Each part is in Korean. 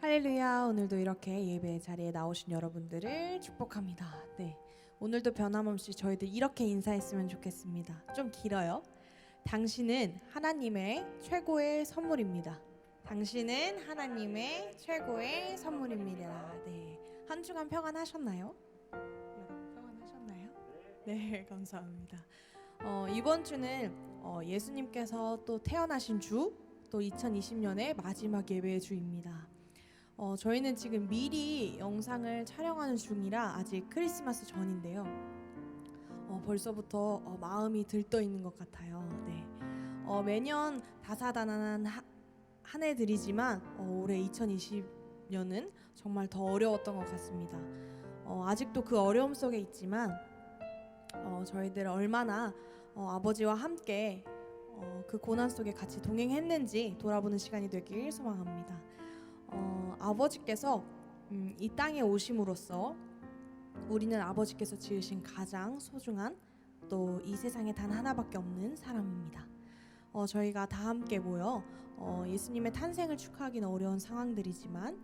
할렐루야. 오늘도 이렇게 예배 자리에 나오신 여러분들을 축복합니다. 네, 오늘도 변함없이 저희들 이렇게 인사했으면 좋겠습니다. 좀 길어요. 당신은 하나님의 최고의 선물입니다. 당신은 하나님의 최고의 선물입니다. 네, 한 주간 평안하셨나요? 여러분 평안하셨나요? 네, 감사합니다. 이번 주는 예수님께서 또 태어나신 주, 또 2020년의 마지막 예배의 주입니다. 저희는 지금 미리 영상을 촬영하는 중이라 아직 크리스마스 전인데요. 벌써부터 마음이 들떠 있는 것 같아요. 네. 매년 다사다난한 한 해들이지만 올해 2020년은 정말 더 어려웠던 것 같습니다. 아직도 그 어려움 속에 있지만 저희들 얼마나 아버지와 함께 그 고난 속에 같이 동행했는지 돌아보는 시간이 되길 소망합니다. 아버지께서 이 땅에 오심으로써 우리는 아버지께서 지으신 가장 소중한, 또 이 세상에 단 하나밖에 없는 사람입니다. 저희가 다 함께 모여 예수님의 탄생을 축하하기는 어려운 상황들이지만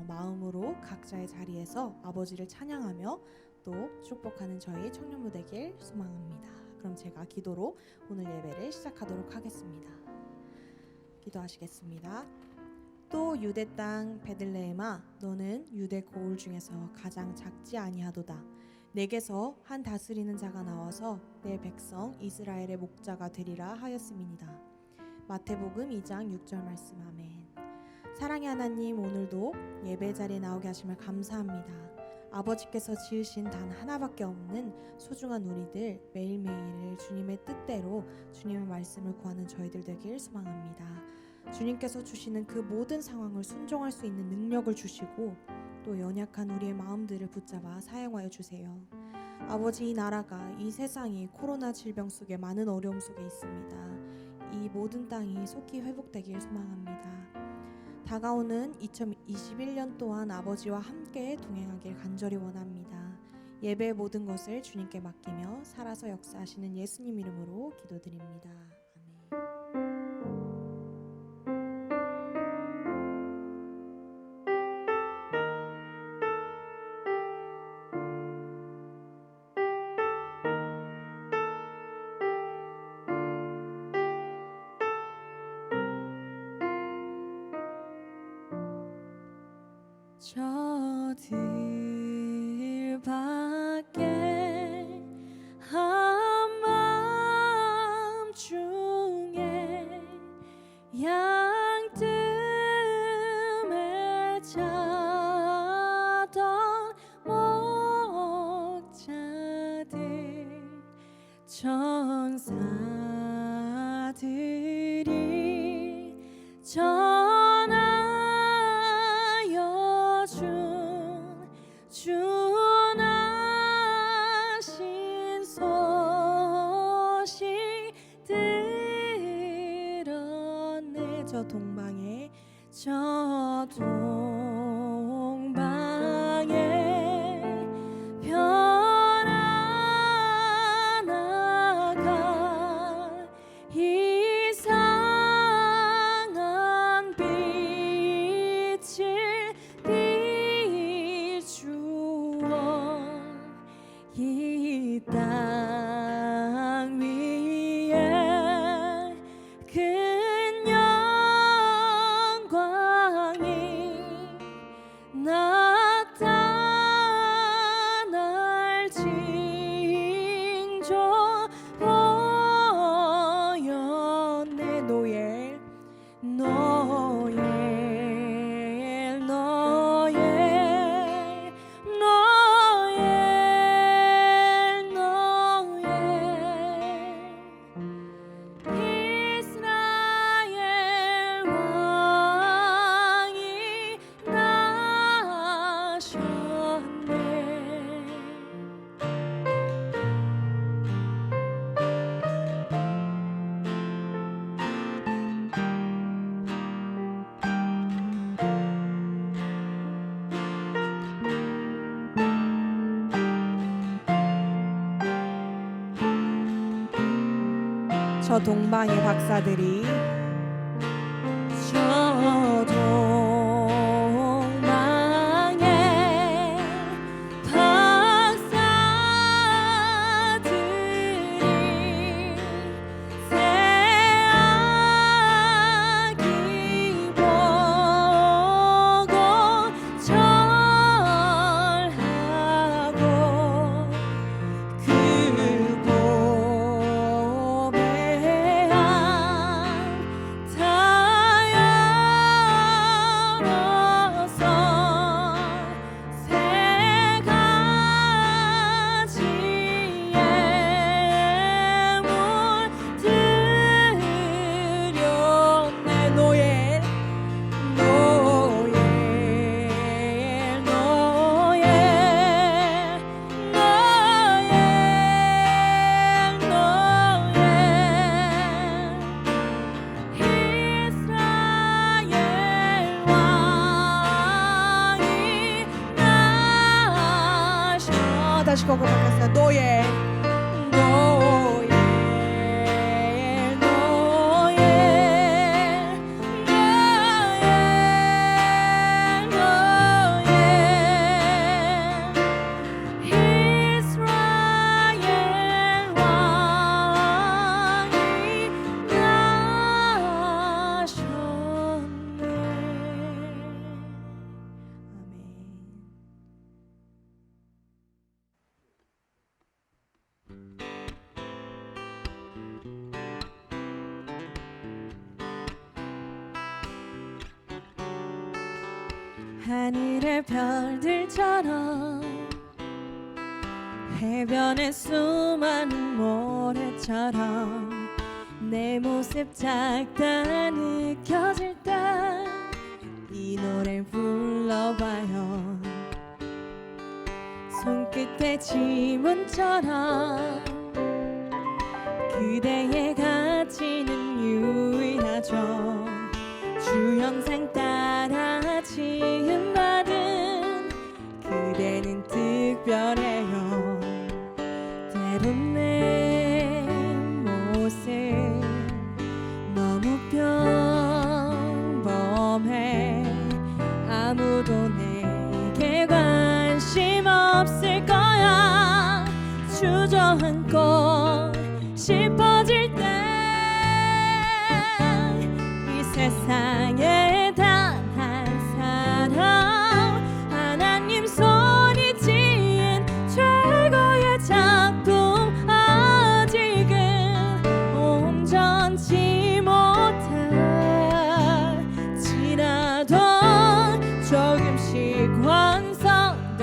마음으로 각자의 자리에서 아버지를 찬양하며 또 축복하는 저희 청년부 되길 소망합니다. 그럼 제가 기도로 오늘 예배를 시작하도록 하겠습니다. 기도하시겠습니다. 또 유대 땅 베들레헴아, 너는 유대 고을 중에서 가장 작지 아니하도다. 내게서 한 다스리는 자가 나와서 내 백성 이스라엘의 목자가 되리라 하였음이니이다. 마태복음 2장 6절 말씀. 아멘. 사랑의 하나님, 오늘도 예배 자리에 나오게 하심을 감사합니다. 아버지께서 지으신 단 하나밖에 없는 소중한 우리들 매일매일을 주님의 뜻대로 주님의 말씀을 구하는 저희들 되길 소망합니다. 주님께서 주시는 그 모든 상황을 순종할 수 있는 능력을 주시고 또 연약한 우리의 마음들을 붙잡아 사용하여 주세요. 아버지, 이 나라가, 이 세상이 코로나 질병 속에 많은 어려움 속에 있습니다. 이 모든 땅이 속히 회복되길 소망합니다. 다가오는 2021년 또한 아버지와 함께 동행하길 간절히 원합니다. 예배의 모든 것을 주님께 맡기며 살아서 역사하시는 예수님 이름으로 기도드립니다. 저들 밖에 한밤중에 양뜸에 자던 목자들, 천사들이 준하신 소식 들었네. 저 동방에 편안하가 이상한 빛을 비추어 이 땅 위에 큰 영광이 나타날 징조 보였네. 노엘 이스라엘 왕이 나셨네. 저 동방의 박사들이, 저 동방의 노예 노예 노예 노예 노예 이스라엘 왕이 나셨네. 아멘. 하늘의 별들처럼 해변의 수많은 모래처럼 내 모습 작다 느껴질 때 이 노래 불러봐요. 손끝에 지문처럼 그대의 가치는 유일하죠. 주 형상 따라 지음받은 그대는 특별해요. 때론 내 모습 너무 평범해. 아무도 내게 관심 없을 거야. 주저앉고 싶어질 때 이 세상에 단 한 사람 하나님 손이 지은 최고의 작품 아직은 온전치 못할지라도 조금씩 완성돼가는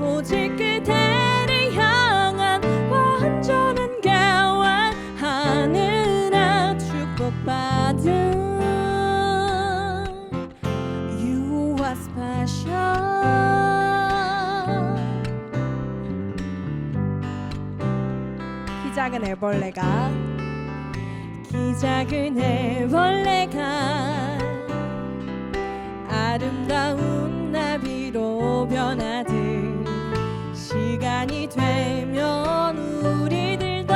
오직 그대를 향한 완전한 계획 하늘아 축복받은 You are special. 키 작은 애벌레가 아름다운 나비로 변하듯 시간이 되면 우리들도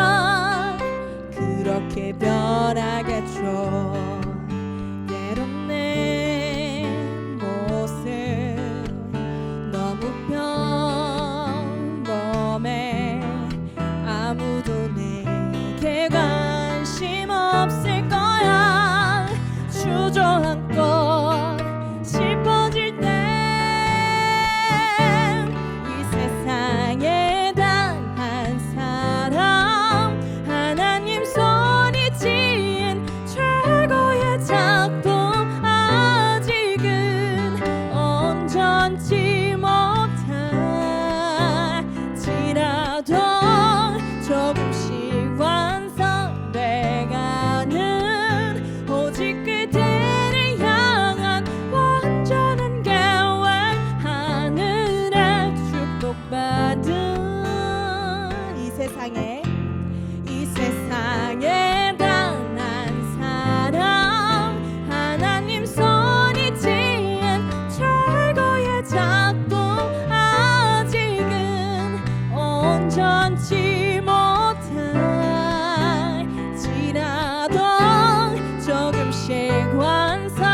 그렇게 변하겠죠. 때론 내 모습 너무 평범해. 아무도 내게 관심 없을 거야. 주저앉고 싶어질 때 이 세상에 단 한 사람 하나님 손이 지은 최고의 작품 아직은 온전치 못할지라도 조금씩 완성돼가는 오직 그대를 향한 완전한 계획 하늘에 축복받은 이 세상에 단 한 사람 하나님 손이 지은 최고의 작품 아직은 온전치 못할지라도 조금씩 완성돼가는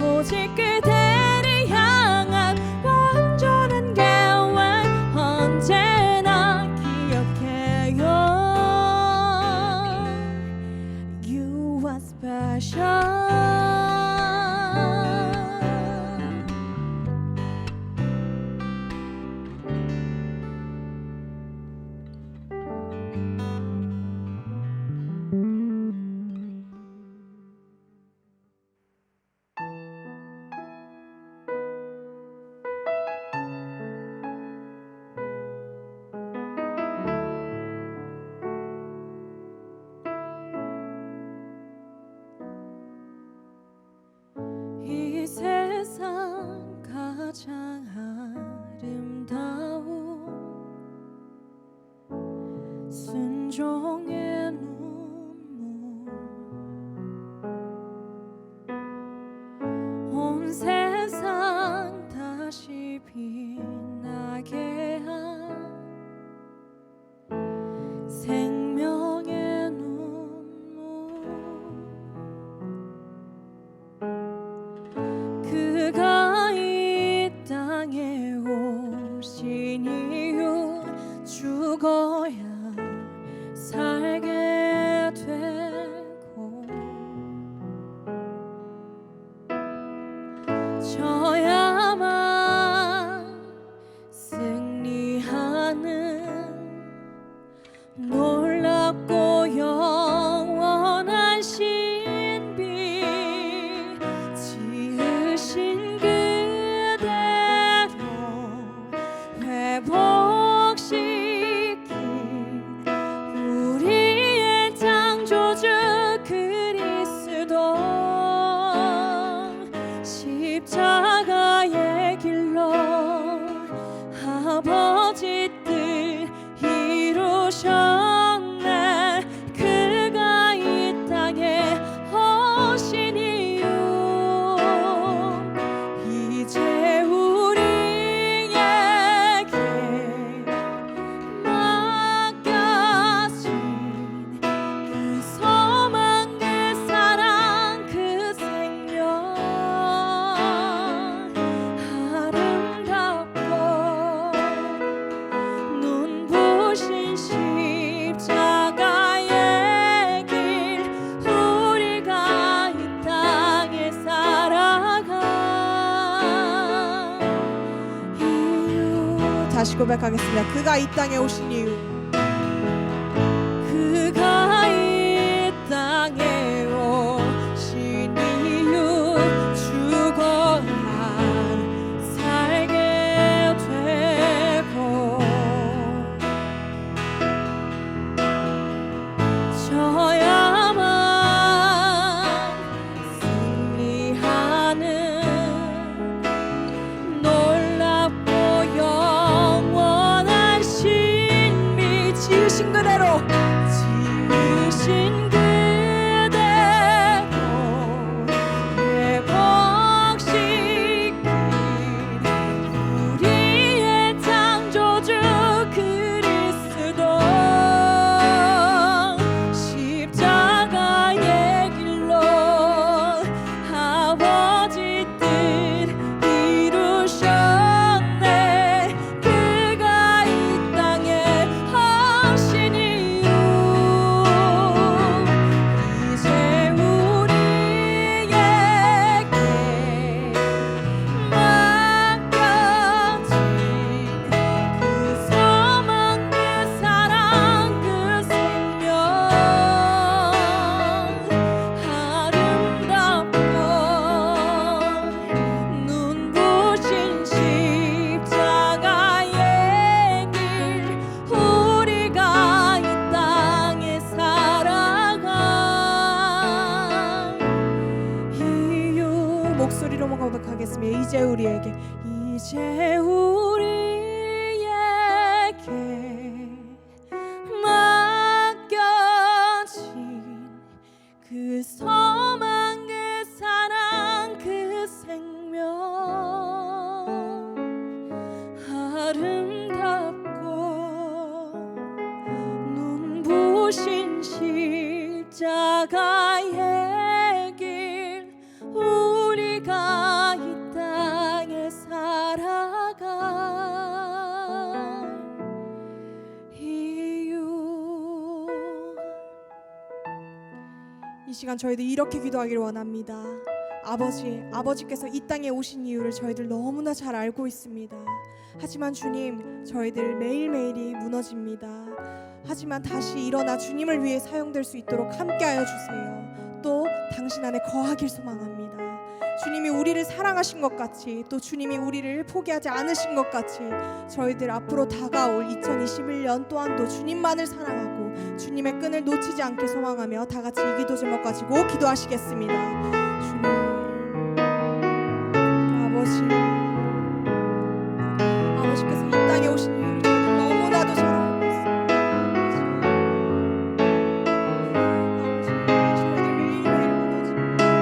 오직 그대를 향한 완전한 계획 언제나 기억해요. You are special. 이 세상 가장 아름다운 순종의 눈물 온 세상 다시 빛 같이 고백하겠습니다. 그가 이 땅에 오신 이유. 그가 이 땅에 오신 이유 죽어야 살게 되고 져야만 승리하는 놀랍고 영원한 신비 지으신 그대로 지으신 그대로 회복시킨 우리의 창조주 그리스도 십자가의 길로 아버지 뜻 이루셨네. 그가 이 땅에 하신 이유 이제 우리에게 맡겨진 그 소망 그 사랑 그 생명 아름답고 눈부신 십자가의 길 우리가 이 땅에 살아가 이유 목소리로 고백하겠습니다. 이제 우리에게 맡겨진 그 소망 그 사랑 그 생명 아름답고 눈부신 십자가의 길 우리가 이 땅에 살아가 이유. 이 시간 저희도 이렇게 기도하기를 원합니다. 아버지께서 이 땅에 오신 이유를 저희들 너무나 잘 알고 있습니다. 하지만 주님, 저희들 매일매일이 무너집니다. 하지만 다시 일어나 주님을 위해 사용될 수 있도록 함께하여 주세요. 또 당신 안에 거하길 소망합니다. 주님이 우리를 사랑하신 것 같이, 또 주님이 우리를 포기하지 않으신 것 같이 저희들 앞으로 다가올 2021년 또한도 주님만을 사랑하고 주님의 끈을 놓치지 않게 소망하며 다 같이 이 기도 제목 가지고 기도하시겠습니다. 주님, 아버지께서 이 땅에 오신 이유를 저희들 너무나도 잘 알고 있습니다. 아버지, 저희들 매일매일 무너집니다.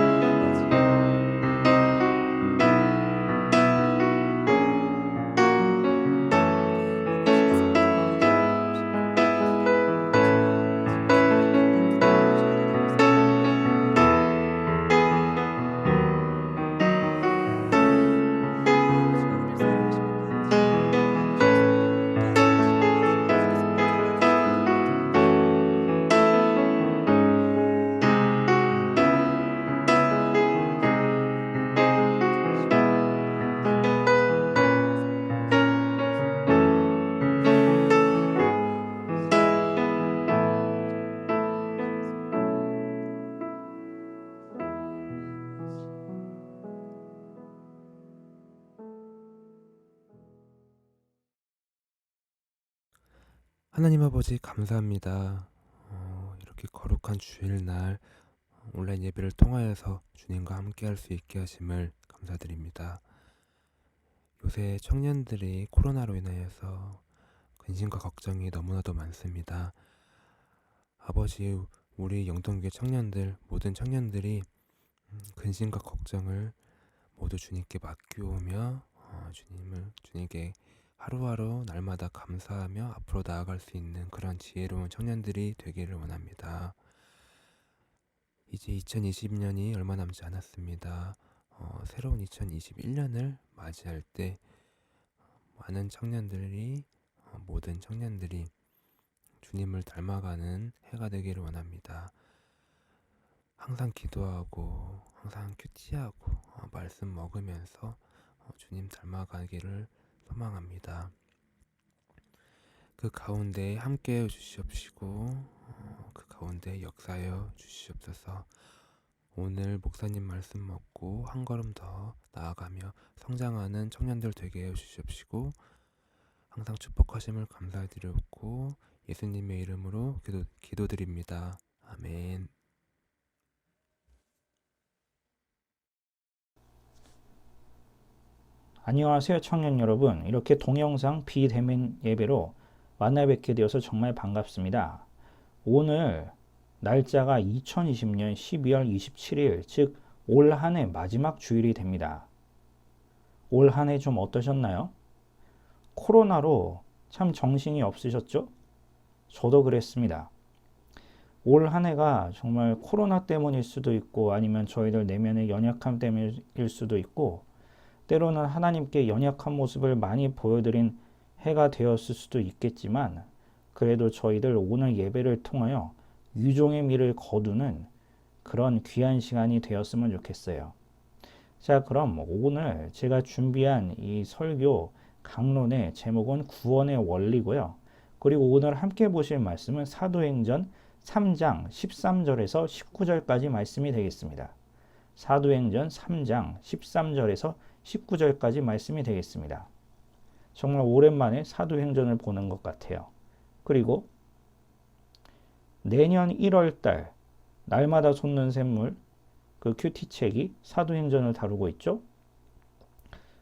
하나님 아버지 감사합니다. 이렇게 거룩한 주일날 온라인 예배를 통하여서 주님과 함께 할 수 있게 하심을 감사드립니다. 요새 청년들이 코로나로 인하여서 근심과 걱정이 너무나도 많습니다. 아버지, 우리 영동교회 청년들, 모든 청년들이 근심과 걱정을 모두 주님께 맡기오며 주님께 하루하루 날마다 감사하며 앞으로 나아갈 수 있는 그런 지혜로운 청년들이 되기를 원합니다. 이제 2020년이 얼마 남지 않았습니다. 새로운 2021년을 맞이할 때 많은 청년들이 모든 청년들이 주님을 닮아가는 해가 되기를 원합니다. 항상 기도하고 항상 큐티하고 말씀 먹으면서 주님 닮아가기를 소망합니다. 그 가운데 함께해 주시옵시고 그 가운데 역사하여 주시옵소서. 오늘 목사님 말씀 먹고 한 걸음 더 나아가며 성장하는 청년들 되게 해 주시옵시고 항상 축복하심을 감사드렸고 예수님의 이름으로 기도드립니다. 아멘. 안녕하세요 청년 여러분. 이렇게 동영상 비대면 예배로 만나 뵙게 되어서 정말 반갑습니다. 오늘 날짜가 2020년 12월 27일, 즉 올 한 해 마지막 주일이 됩니다. 올 한 해 좀 어떠셨나요? 코로나로 참 정신이 없으셨죠? 저도 그랬습니다. 올 한 해가 정말 코로나 때문일 수도 있고 아니면 저희들 내면의 연약함 때문일 수도 있고 때로는 하나님께 연약한 모습을 많이 보여드린 해가 되었을 수도 있겠지만 그래도 저희들 오늘 예배를 통하여 유종의 미를 거두는 그런 귀한 시간이 되었으면 좋겠어요. 자, 그럼 오늘 제가 준비한 이 설교 강론의 제목은 구원의 원리고요. 그리고 오늘 함께 보실 말씀은 사도행전 3장 13절에서 19절까지 말씀이 되겠습니다. 사도행전 3장 13절에서 19절까지 말씀이 되겠습니다. 정말 오랜만에 사도행전을 보는 것 같아요. 그리고 내년 1월달 날마다 솟는 샘물 그 큐티책이 사도행전을 다루고 있죠.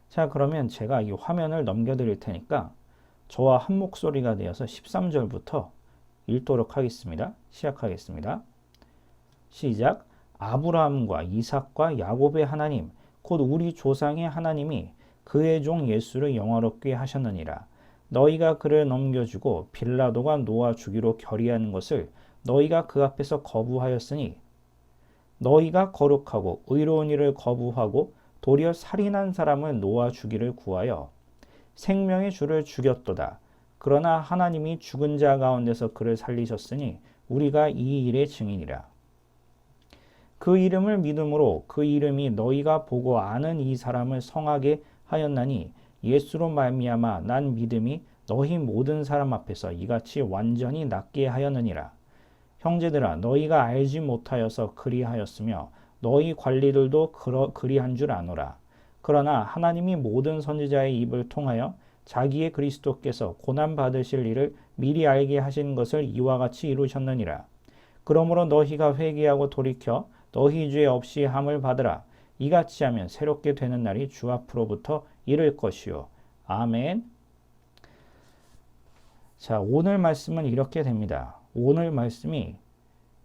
자, 그러면 제가 이 화면을 넘겨드릴 테니까 저와 한 목소리가 되어서 13절부터 읽도록 하겠습니다. 시작하겠습니다. 시작. 아브라함과 이삭과 야곱의 하나님 곧 우리 조상의 하나님이 그의 종 예수를 영화롭게 하셨느니라. 너희가 그를 넘겨주고 빌라도가 놓아 주기로 결의한 것을 너희가 그 앞에서 거부하였으니 너희가 거룩하고 의로운 일을 거부하고 도리어 살인한 사람을 놓아 주기를 구하여 생명의 주를 죽였도다. 그러나 하나님이 죽은 자 가운데서 그를 살리셨으니 우리가 이 일의 증인이라. 그 이름을 믿음으로 그 이름이 너희가 보고 아는 이 사람을 성하게 하였나니 예수로 말미암아 난 믿음이 너희 모든 사람 앞에서 이같이 완전히 낫게 하였느니라. 형제들아 너희가 알지 못하여서 그리하였으며 너희 관리들도 그리한 줄 아노라. 그러나 하나님이 모든 선지자의 입을 통하여 자기의 그리스도께서 고난 받으실 일을 미리 알게 하신 것을 이와 같이 이루셨느니라. 그러므로 너희가 회개하고 돌이켜 너희 죄 없이 함을 받으라. 이같이 하면 새롭게 되는 날이 주 앞으로부터 이를 것이요. 아멘. 자, 오늘 말씀은 이렇게 됩니다. 오늘 말씀이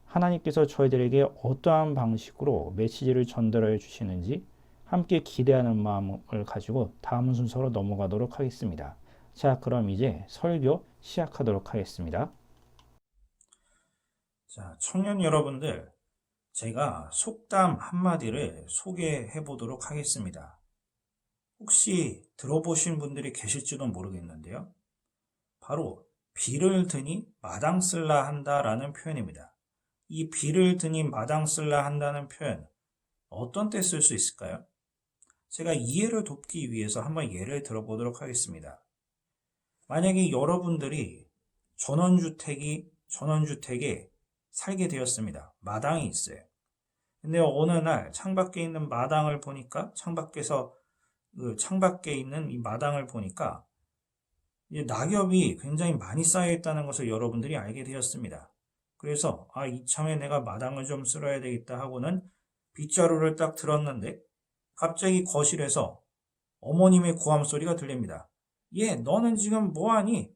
하나님께서 저희들에게 어떠한 방식으로 메시지를 전달해 주시는지 함께 기대하는 마음을 가지고 다음 순서로 넘어가도록 하겠습니다. 자, 그럼 이제 설교 시작하도록 하겠습니다. 자, 청년 여러분들, 제가 속담 한마디를 소개해 보도록 하겠습니다. 혹시 들어보신 분들이 계실지도 모르겠는데요. 바로 비를 드니 마당 쓸라 한다라는 표현입니다. 이 비를 드니 마당 쓸라 한다는 표현, 어떤 때 쓸 수 있을까요? 제가 이해를 돕기 위해서 한번 예를 들어보도록 하겠습니다. 만약에 여러분들이 전원주택에 살게 되었습니다. 마당이 있어요. 근데 어느 날 창밖에 있는 마당을 보니까 창밖에 있는 이 마당을 보니까 낙엽이 굉장히 많이 쌓여 있다는 것을 여러분들이 알게 되었습니다. 그래서 이참에 내가 마당을 좀 쓸어야 되겠다 하고는 빗자루를 딱 들었는데 갑자기 거실에서 어머님의 고함 소리가 들립니다. 얘, 너는 지금 뭐하니?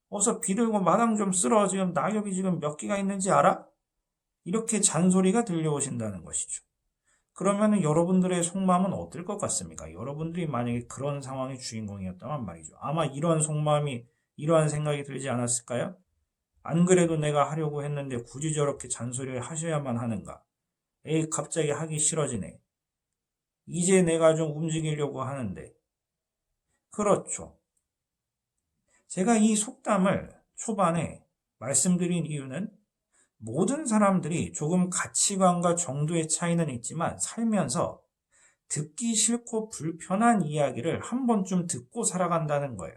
어서 비들고 마당 좀 쓸어. 지금 낙엽이 지금 몇 개가 있는지 알아? 이렇게 잔소리가 들려오신다는 것이죠. 그러면 여러분들의 속마음은 어떨 것 같습니까? 여러분들이 만약에 그런 상황의 주인공이었다면 말이죠. 아마 이러한 생각이 들지 않았을까요? 안 그래도 내가 하려고 했는데 굳이 저렇게 잔소리를 하셔야만 하는가? 에이, 갑자기 하기 싫어지네. 이제 내가 좀 움직이려고 하는데. 그렇죠. 제가 이 속담을 초반에 말씀드린 이유는 모든 사람들이 조금 가치관과 정도의 차이는 있지만 살면서 듣기 싫고 불편한 이야기를 한 번쯤 듣고 살아간다는 거예요.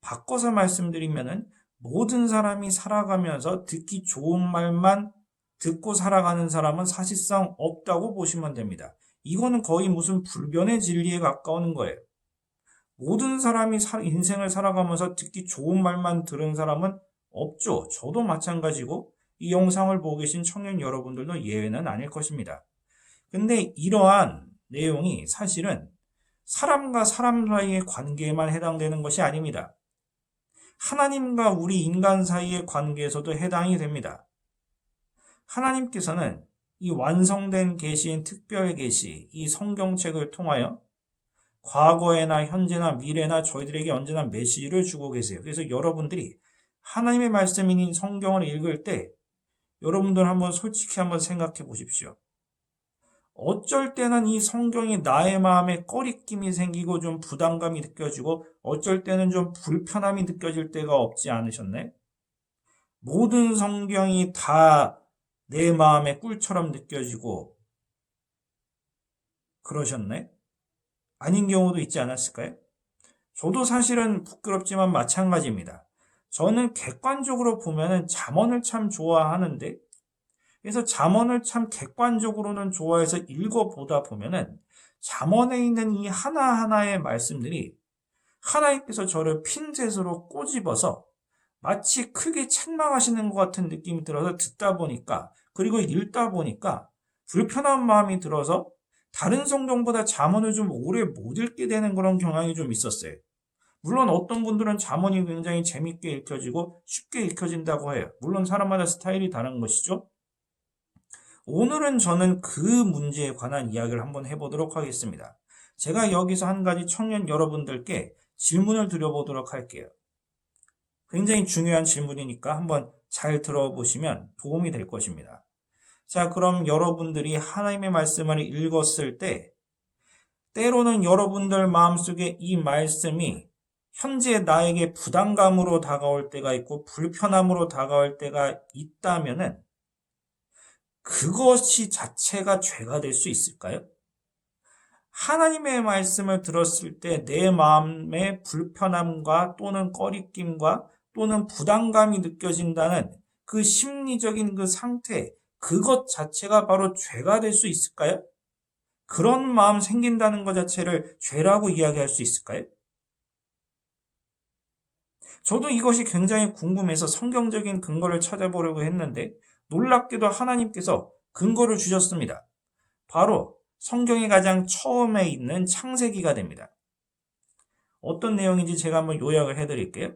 바꿔서 말씀드리면은 모든 사람이 살아가면서 듣기 좋은 말만 듣고 살아가는 사람은 사실상 없다고 보시면 됩니다. 이거는 거의 무슨 불변의 진리에 가까운 거예요. 모든 사람이 인생을 살아가면서 듣기 좋은 말만 들은 사람은 없죠. 저도 마찬가지고 이 영상을 보고 계신 청년 여러분들도 예외는 아닐 것입니다. 근데 이러한 내용이 사실은 사람과 사람 사이의 관계에만 해당되는 것이 아닙니다. 하나님과 우리 인간 사이의 관계에서도 해당이 됩니다. 하나님께서는 이 완성된 계시인 특별 계시, 이 성경책을 통하여 과거에나 현재나 미래나 저희들에게 언제나 메시지를 주고 계세요. 그래서 여러분들이 하나님의 말씀인 성경을 읽을 때 여러분들 한번 솔직히 한번 생각해 보십시오. 어쩔 때는 이 성경이 나의 마음에 꺼리낌이 생기고 좀 부담감이 느껴지고 어쩔 때는 좀 불편함이 느껴질 때가 없지 않으셨나요? 모든 성경이 다 내 마음에 꿀처럼 느껴지고 그러셨나요? 아닌 경우도 있지 않았을까요? 저도 사실은 부끄럽지만 마찬가지입니다. 저는 객관적으로 보면은 잠언을 참 좋아하는데 그래서 잠언을 참 객관적으로는 좋아해서 읽어보다 보면은 잠언에 있는 이 하나하나의 말씀들이 하나님께서 저를 핀셋으로 꼬집어서 마치 크게 책망하시는 것 같은 느낌이 들어서 듣다 보니까 그리고 읽다 보니까 불편한 마음이 들어서 다른 성경보다 잠언을 좀 오래 못 읽게 되는 그런 경향이 좀 있었어요. 물론 어떤 분들은 잠언이 굉장히 재밌게 읽혀지고 쉽게 읽혀진다고 해요. 물론 사람마다 스타일이 다른 것이죠. 오늘은 저는 그 문제에 관한 이야기를 한번 해보도록 하겠습니다. 제가 여기서 한 가지 청년 여러분들께 질문을 드려보도록 할게요. 굉장히 중요한 질문이니까 한번 잘 들어보시면 도움이 될 것입니다. 자, 그럼 여러분들이 하나님의 말씀을 읽었을 때 때로는 여러분들 마음속에 이 말씀이 현재 나에게 부담감으로 다가올 때가 있고 불편함으로 다가올 때가 있다면은 그것이 자체가 죄가 될 수 있을까요? 하나님의 말씀을 들었을 때 내 마음의 불편함과 또는 꺼리낌과 또는 부담감이 느껴진다는 그 심리적인 그 상태, 그것 자체가 바로 죄가 될 수 있을까요? 그런 마음 생긴다는 것 자체를 죄라고 이야기할 수 있을까요? 저도 이것이 굉장히 궁금해서 성경적인 근거를 찾아보려고 했는데 놀랍게도 하나님께서 근거를 주셨습니다. 바로 성경의 가장 처음에 있는 창세기가 됩니다. 어떤 내용인지 제가 한번 요약을 해드릴게요.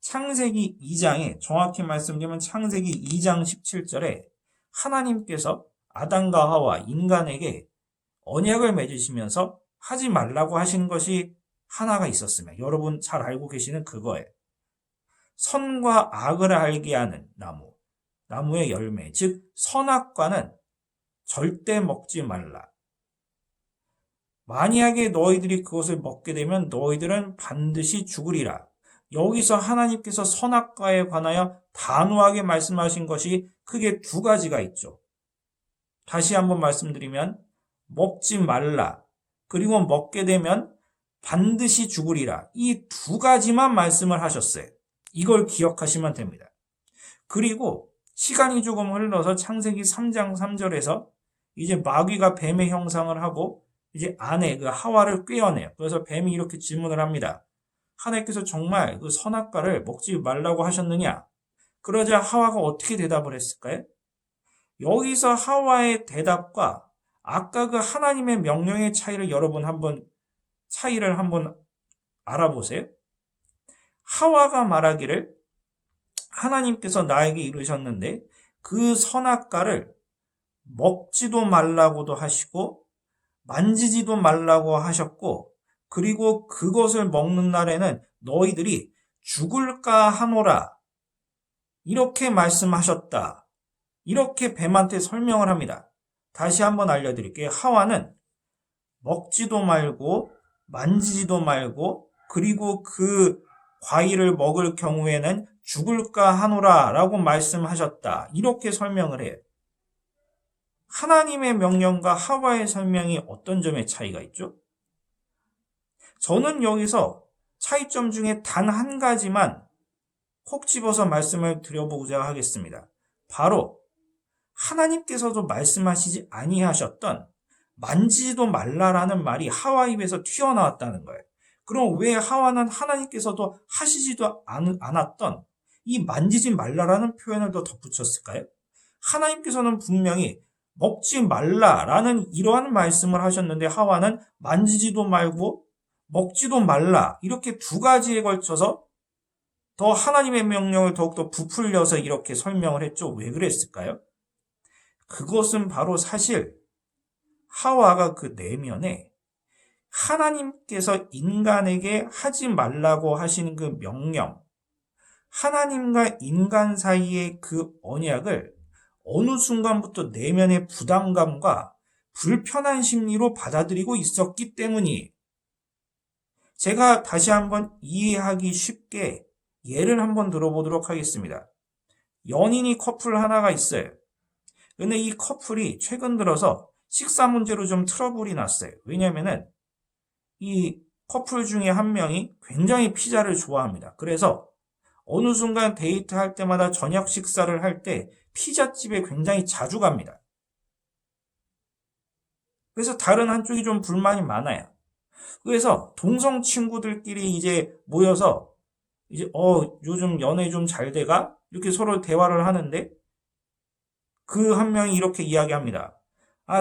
창세기 2장에 정확히 말씀드리면 창세기 2장 17절에 하나님께서 아담과 하와 인간에게 언약을 맺으시면서 하지 말라고 하신 것이 하나가 있었으면 여러분 잘 알고 계시는 그거예요. 선과 악을 알게 하는 나무의 열매, 즉 선악과는 절대 먹지 말라. 만약에 너희들이 그것을 먹게 되면 너희들은 반드시 죽으리라. 여기서 하나님께서 선악과에 관하여 단호하게 말씀하신 것이 크게 두 가지가 있죠. 다시 한번 말씀드리면 먹지 말라. 그리고 먹게 되면 반드시 죽으리라. 이 두 가지만 말씀을 하셨어요. 이걸 기억하시면 됩니다. 그리고 시간이 조금 흘러서 창세기 3장 3절에서 이제 마귀가 뱀의 형상을 하고 이제 아내 그 하와를 꿰어내요. 그래서 뱀이 이렇게 질문을 합니다. 하나님께서 정말 그 선악과를 먹지 말라고 하셨느냐? 그러자 하와가 어떻게 대답을 했을까요? 여기서 하와의 대답과 아까 그 하나님의 명령의 차이를 여러분 차이를 한번 알아보세요. 하와가 말하기를 하나님께서 나에게 이르셨는데 그 선악과를 먹지도 말라고도 하시고 만지지도 말라고 하셨고 그리고 그것을 먹는 날에는 너희들이 죽을까 하노라 이렇게 말씀하셨다. 이렇게 뱀한테 설명을 합니다. 다시 한번 알려드릴게요. 하와는 먹지도 말고 만지지도 말고 그리고 그 과일을 먹을 경우에는 죽을까 하노라 라고 말씀하셨다. 이렇게 설명을 해요. 하나님의 명령과 하와의 설명이 어떤 점에 차이가 있죠? 저는 여기서 차이점 중에 단 한 가지만 콕 집어서 말씀을 드려보고자 하겠습니다. 바로 하나님께서도 말씀하시지 아니하셨던 만지지도 말라라는 말이 하와 입에서 튀어나왔다는 거예요. 그럼 왜 하와는 하나님께서도 하시지도 않았던 이 만지지 말라라는 표현을 더 덧붙였을까요? 하나님께서는 분명히 먹지 말라라는 이러한 말씀을 하셨는데 하와는 만지지도 말고 먹지도 말라 이렇게 두 가지에 걸쳐서 더 하나님의 명령을 더욱더 부풀려서 이렇게 설명을 했죠. 왜 그랬을까요? 그것은 바로 사실 하와가 그 내면에 하나님께서 인간에게 하지 말라고 하시는 그 명령, 하나님과 인간 사이의 그 언약을 어느 순간부터 내면의 부담감과 불편한 심리로 받아들이고 있었기 때문이에요. 제가 다시 한번 이해하기 쉽게 예를 한번 들어보도록 하겠습니다. 연인이 커플 하나가 있어요. 근데 이 커플이 최근 들어서 식사 문제로 좀 트러블이 났어요. 왜냐면은 이 커플 중에 한 명이 굉장히 피자를 좋아합니다. 그래서 어느 순간 데이트할 때마다 저녁 식사를 할 때 피자집에 굉장히 자주 갑니다. 그래서 다른 한쪽이 좀 불만이 많아요. 그래서 동성 친구들끼리 이제 모여서 이제 요즘 연애 좀 잘 돼가? 이렇게 서로 대화를 하는데 그 한 명이 이렇게 이야기합니다.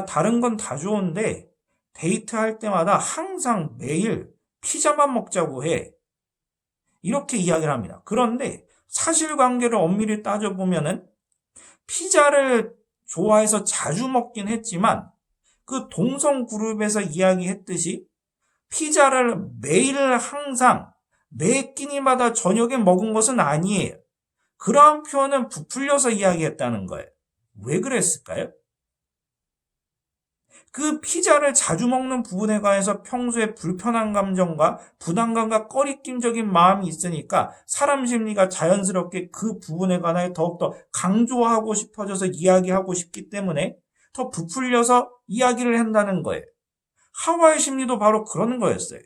다른 건 다 좋은데 데이트할 때마다 항상 매일 피자만 먹자고 해. 이렇게 이야기를 합니다. 그런데 사실관계를 엄밀히 따져보면은 피자를 좋아해서 자주 먹긴 했지만 그 동성 그룹에서 이야기했듯이 피자를 매일 항상 매 끼니마다 저녁에 먹은 것은 아니에요. 그러한 표현은 부풀려서 이야기했다는 거예요. 왜 그랬을까요? 그 피자를 자주 먹는 부분에 관해서 평소에 불편한 감정과 부담감과 꺼리낌적인 마음이 있으니까 사람 심리가 자연스럽게 그 부분에 관하여 더욱더 강조하고 싶어져서 이야기하고 싶기 때문에 더 부풀려서 이야기를 한다는 거예요. 하와의 심리도 바로 그런 거였어요.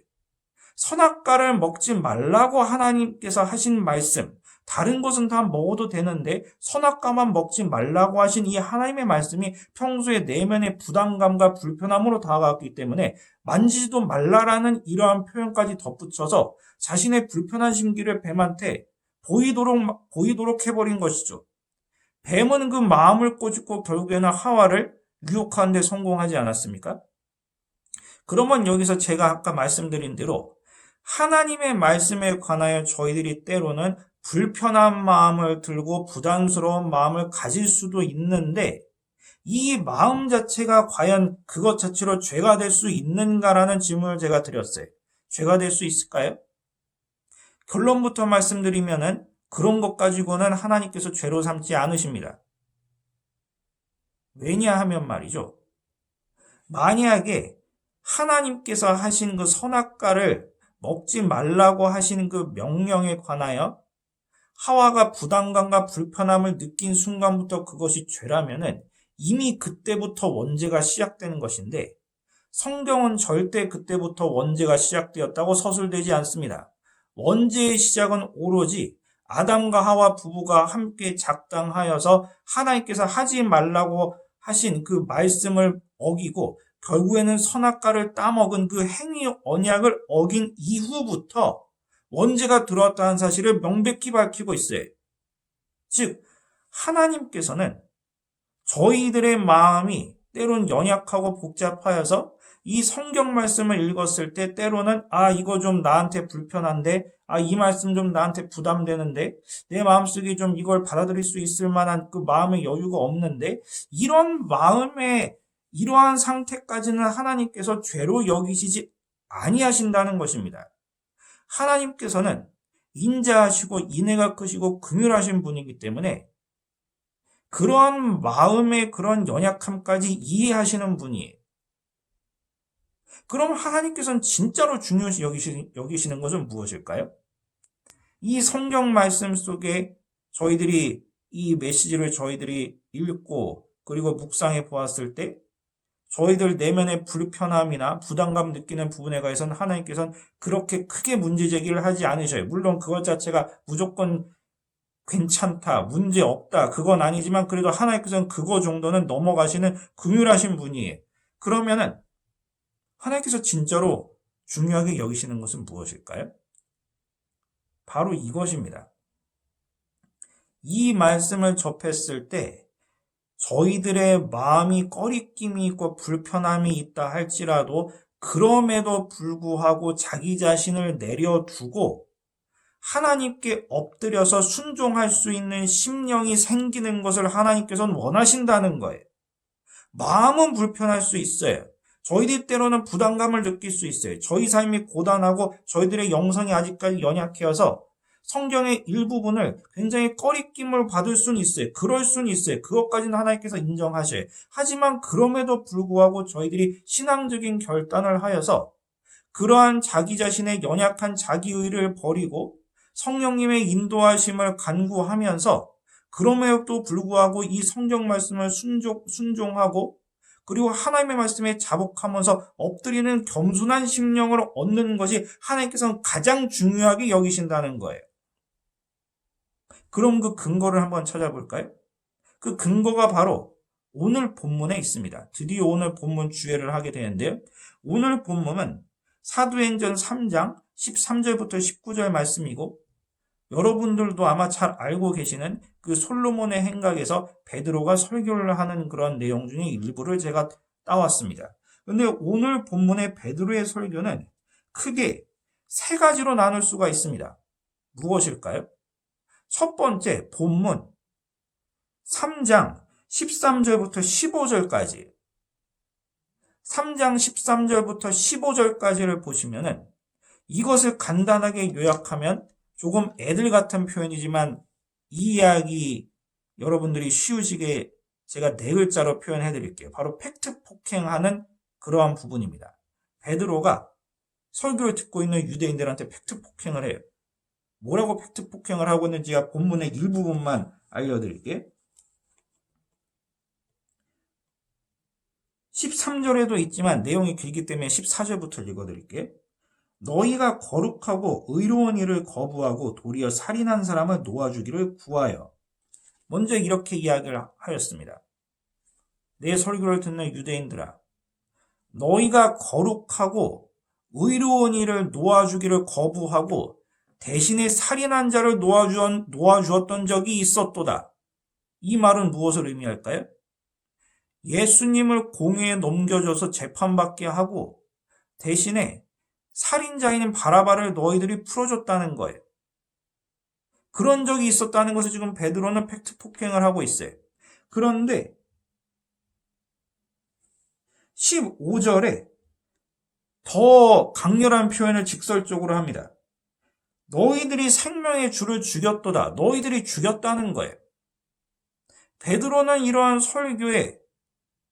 선악과를 먹지 말라고 하나님께서 하신 말씀, 다른 것은 다 먹어도 되는데 선악과만 먹지 말라고 하신 이 하나님의 말씀이 평소에 내면의 부담감과 불편함으로 다가왔기 때문에 만지지도 말라라는 이러한 표현까지 덧붙여서 자신의 불편한 심기를 뱀한테 보이도록 해버린 것이죠. 뱀은 그 마음을 꼬집고 결국에는 하와를 유혹하는 데 성공하지 않았습니까? 그러면 여기서 제가 아까 말씀드린 대로 하나님의 말씀에 관하여 저희들이 때로는 불편한 마음을 들고 부담스러운 마음을 가질 수도 있는데 이 마음 자체가 과연 그것 자체로 죄가 될 수 있는가라는 질문을 제가 드렸어요. 죄가 될 수 있을까요? 결론부터 말씀드리면은 그런 것 가지고는 하나님께서 죄로 삼지 않으십니다. 왜냐하면 말이죠. 만약에 하나님께서 하신 그 선악과를 먹지 말라고 하시는 그 명령에 관하여 하와가 부담감과 불편함을 느낀 순간부터 그것이 죄라면은 이미 그때부터 원죄가 시작되는 것인데 성경은 절대 그때부터 원죄가 시작되었다고 서술되지 않습니다. 원죄의 시작은 오로지 아담과 하와 부부가 함께 작당하여서 하나님께서 하지 말라고 하신 그 말씀을 어기고 결국에는 선악과를 따먹은 그 행위 언약을 어긴 이후부터 원죄가 들어왔다는 사실을 명백히 밝히고 있어요. 즉 하나님께서는 저희들의 마음이 때론 연약하고 복잡하여서 이 성경 말씀을 읽었을 때 때로는 이거 좀 나한테 불편한데 이 말씀 좀 나한테 부담되는데 내 마음속에 좀 이걸 받아들일 수 있을 만한 그 마음의 여유가 없는데 이런 마음의 이러한 상태까지는 하나님께서 죄로 여기시지 아니하신다는 것입니다. 하나님께서는 인자하시고 인애가 크시고 긍휼하신 분이기 때문에 그러한 마음의 그런 연약함까지 이해하시는 분이에요. 그럼 하나님께서는 진짜로 중요시 여기시는 것은 무엇일까요? 이 성경 말씀 속에 저희들이 이 메시지를 저희들이 읽고 그리고 묵상해 보았을 때 저희들 내면의 불편함이나 부담감 느끼는 부분에 관해서는 하나님께서는 그렇게 크게 문제 제기를 하지 않으셔요. 물론 그것 자체가 무조건 괜찮다, 문제 없다, 그건 아니지만 그래도 하나님께서는 그거 정도는 넘어가시는 긍휼하신 분이에요. 그러면은 하나님께서 진짜로 중요하게 여기시는 것은 무엇일까요? 바로 이것입니다. 이 말씀을 접했을 때 저희들의 마음이 꺼리낌이 있고 불편함이 있다 할지라도 그럼에도 불구하고 자기 자신을 내려두고 하나님께 엎드려서 순종할 수 있는 심령이 생기는 것을 하나님께서는 원하신다는 거예요. 마음은 불편할 수 있어요. 저희들 때로는 부담감을 느낄 수 있어요. 저희 삶이 고단하고 저희들의 영성이 아직까지 연약해서 성경의 일부분을 굉장히 꺼리낌을 받을 수는 있어요. 그럴 수는 있어요. 그것까지는 하나님께서 인정하셔요. 하지만 그럼에도 불구하고 저희들이 신앙적인 결단을 하여서 그러한 자기 자신의 연약한 자기의를 버리고 성령님의 인도하심을 간구하면서 그럼에도 불구하고 이 성경 말씀을 순종하고 그리고 하나님의 말씀에 자복하면서 엎드리는 겸손한 심령을 얻는 것이 하나님께서는 가장 중요하게 여기신다는 거예요. 그럼 그 근거를 한번 찾아볼까요? 그 근거가 바로 오늘 본문에 있습니다. 드디어 오늘 본문 주제를 하게 되는데요. 오늘 본문은 사도행전 3장 13절부터 19절 말씀이고 여러분들도 아마 잘 알고 계시는 그 솔로몬의 행각에서 베드로가 설교를 하는 그런 내용 중에 일부를 제가 따왔습니다. 그런데 오늘 본문의 베드로의 설교는 크게 세 가지로 나눌 수가 있습니다. 무엇일까요? 첫 번째 본문 3장 13절부터 15절까지 3장 13절부터 15절까지를 보시면은 이것을 간단하게 요약하면 조금 애들 같은 표현이지만 이 이야기 여러분들이 쉬우시게 제가 네 글자로 표현해 드릴게요. 바로 팩트 폭행하는 그러한 부분입니다. 베드로가 설교를 듣고 있는 유대인들한테 팩트 폭행을 해요. 뭐라고 팩트 폭행을 하고 있는지가 본문의 일부분만 알려드릴게요. 13절에도 있지만 내용이 길기 때문에 14절부터 읽어드릴게요. 너희가 거룩하고 의로운 일을 거부하고 도리어 살인한 사람을 놓아주기를 구하여. 먼저 이렇게 이야기를 하였습니다. 내 설교를 듣는 유대인들아, 너희가 거룩하고 의로운 일을 놓아주기를 거부하고 대신에 살인한 자를 놓아주었던 적이 있었도다. 이 말은 무엇을 의미할까요? 예수님을 공회에 넘겨줘서 재판받게 하고 대신에 살인자인 바라바를 너희들이 풀어줬다는 거예요. 그런 적이 있었다는 것을 지금 베드로는 팩트 폭행을 하고 있어요. 그런데 15절에 더 강렬한 표현을 직설적으로 합니다. 너희들이 생명의 주를 죽였도다. 너희들이 죽였다는 거예요. 베드로는 이러한 설교의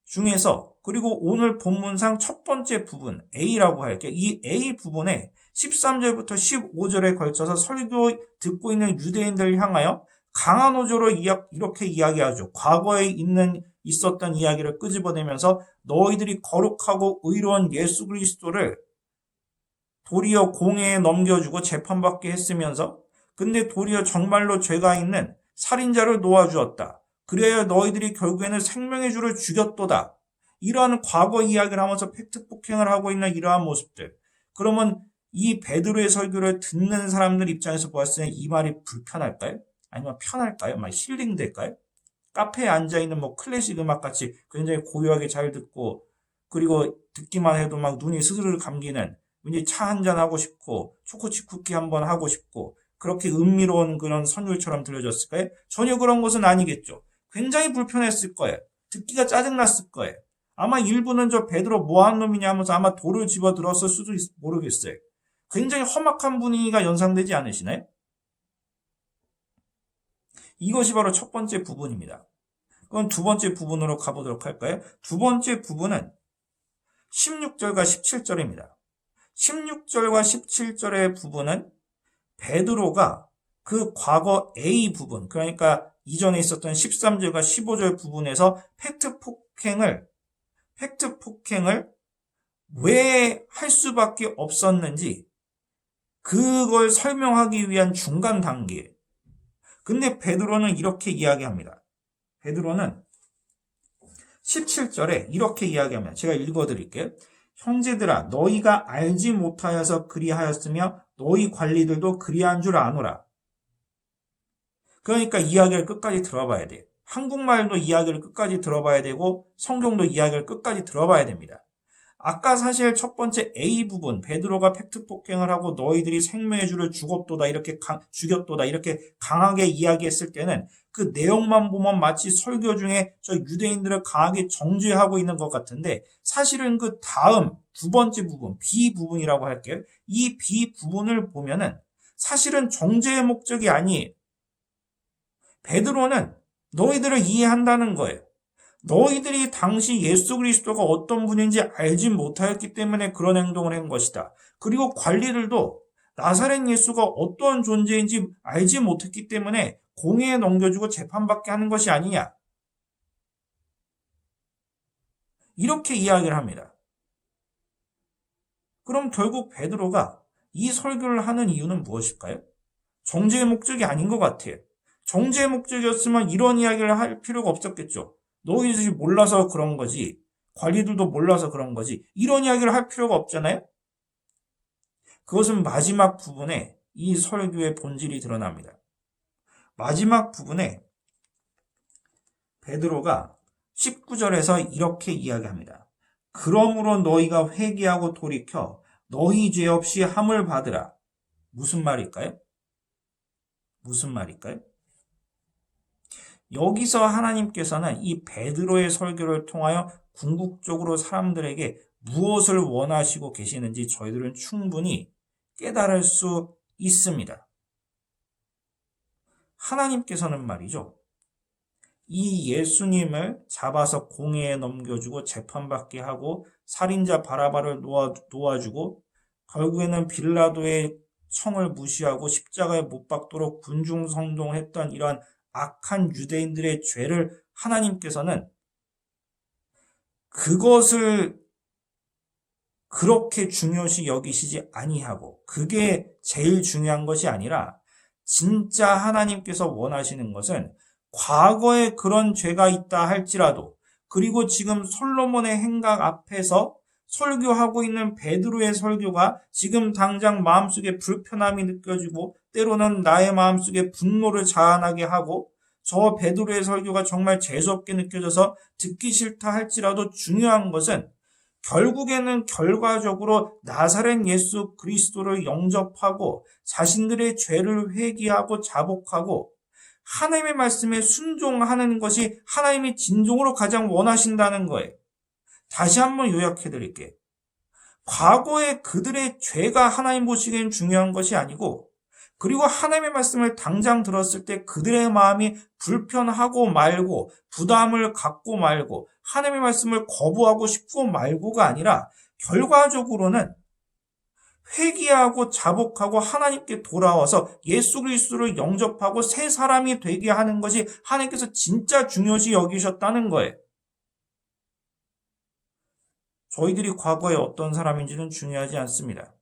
중에서 그리고 오늘 본문상 첫 번째 부분 A라고 할게요. 이 A 부분에 13절부터 15절에 걸쳐서 설교 듣고 있는 유대인들을 향하여 강한 어조로 이렇게 이야기하죠. 과거에 있었던 이야기를 끄집어내면서 너희들이 거룩하고 의로운 예수 그리스도를 도리어 공회에 넘겨주고 재판받게 했으면서 근데 도리어 정말로 죄가 있는 살인자를 놓아주었다. 그래야 너희들이 결국에는 생명의 주를 죽였도다. 이러한 과거 이야기를 하면서 팩트 폭행을 하고 있는 이러한 모습들. 그러면 이 베드로의 설교를 듣는 사람들 입장에서 보았을 때 이 말이 불편할까요? 아니면 편할까요? 막 힐링될까요? 카페에 앉아있는 뭐 클래식 음악같이 굉장히 고요하게 잘 듣고 그리고 듣기만 해도 막 눈이 스르르 감기는 왠지 차 한잔 하고 싶고 초코칩 쿠키 한번 하고 싶고 그렇게 은밀로운 그런 선율처럼 들려졌을까요? 전혀 그런 것은 아니겠죠. 굉장히 불편했을 거예요. 듣기가 짜증났을 거예요. 아마 일부는 저 베드로 뭐하는 놈이냐 하면서 아마 돌을 집어들었을 수도 모르겠어요. 굉장히 험악한 분위기가 연상되지 않으시나요? 이것이 바로 첫 번째 부분입니다. 그럼 두 번째 부분으로 가보도록 할까요? 두 번째 부분은 16절과 17절입니다. 16절과 17절의 부분은 베드로가 그 과거 A 부분, 그러니까 이전에 있었던 13절과 15절 부분에서 팩트 폭행을 팩트 폭행을 왜 할 수밖에 없었는지 그걸 설명하기 위한 중간 단계. 근데 베드로는 이렇게 이야기합니다. 베드로는 17절에 이렇게 이야기합니다. 제가 읽어드릴게요. 형제들아 너희가 알지 못하여서 그리하였으며 너희 관리들도 그리한 줄 아노라. 그러니까 이야기를 끝까지 들어봐야 돼요. 한국말도 이야기를 끝까지 들어봐야 되고 성경도 이야기를 끝까지 들어봐야 됩니다. 아까 사실 첫 번째 A 부분 베드로가 팩트 폭행을 하고 너희들이 생명의 주를 죽였도다 이렇게 강하게 이야기했을 때는 그 내용만 보면 마치 설교 중에 저 유대인들을 강하게 정죄하고 있는 것 같은데 사실은 그 다음 두 번째 부분 B 부분이라고 할게요. 이 B 부분을 보면은 사실은 정죄의 목적이 아니에요. 베드로는 너희들을 이해한다는 거예요. 너희들이 당시 예수 그리스도가 어떤 분인지 알지 못하였기 때문에 그런 행동을 한 것이다. 그리고 관리들도 나사렛 예수가 어떤 존재인지 알지 못했기 때문에 공회에 넘겨주고 재판받게 하는 것이 아니냐. 이렇게 이야기를 합니다. 그럼 결국 베드로가 이 설교를 하는 이유는 무엇일까요? 정죄의 목적이 아닌 것 같아요. 정죄의 목적이었으면 이런 이야기를 할 필요가 없었겠죠. 너희들이 몰라서 그런 거지. 관리들도 몰라서 그런 거지. 이런 이야기를 할 필요가 없잖아요. 그것은 마지막 부분에 이 설교의 본질이 드러납니다. 마지막 부분에 베드로가 19절에서 이렇게 이야기합니다. 그러므로 너희가 회개하고 돌이켜 너희 죄 없이 함을 받으라. 무슨 말일까요? 무슨 말일까요? 여기서 하나님께서는 이 베드로의 설교를 통하여 궁극적으로 사람들에게 무엇을 원하시고 계시는지 저희들은 충분히 깨달을 수 있습니다. 하나님께서는 말이죠. 이 예수님을 잡아서 공회에 넘겨주고 재판받게 하고 살인자 바라바를 놓아주고 결국에는 빌라도의 청을 무시하고 십자가에 못 박도록 군중성동을 했던 이러한 악한 유대인들의 죄를 하나님께서는 그것을 그렇게 중요시 여기시지 아니하고 그게 제일 중요한 것이 아니라 진짜 하나님께서 원하시는 것은 과거에 그런 죄가 있다 할지라도 그리고 지금 솔로몬의 행각 앞에서 설교하고 있는 베드로의 설교가 지금 당장 마음속에 불편함이 느껴지고 때로는 나의 마음속에 분노를 자아나게 하고 저 베드로의 설교가 정말 재수없게 느껴져서 듣기 싫다 할지라도 중요한 것은 결국에는 결과적으로 나사렛 예수 그리스도를 영접하고 자신들의 죄를 회개하고 자복하고 하나님의 말씀에 순종하는 것이 하나님이 진정으로 가장 원하신다는 거예요. 다시 한번 요약해 드릴게요. 과거에 그들의 죄가 하나님 보시기엔 중요한 것이 아니고 그리고 하나님의 말씀을 당장 들었을 때 그들의 마음이 불편하고 말고 부담을 갖고 말고 하나님의 말씀을 거부하고 싶고 말고가 아니라 결과적으로는 회개하고 자복하고 하나님께 돌아와서 예수 그리스도를 영접하고 새 사람이 되게 하는 것이 하나님께서 진짜 중요시 여기셨다는 거예요. 저희들이 과거에 어떤 사람인지는 중요하지 않습니다.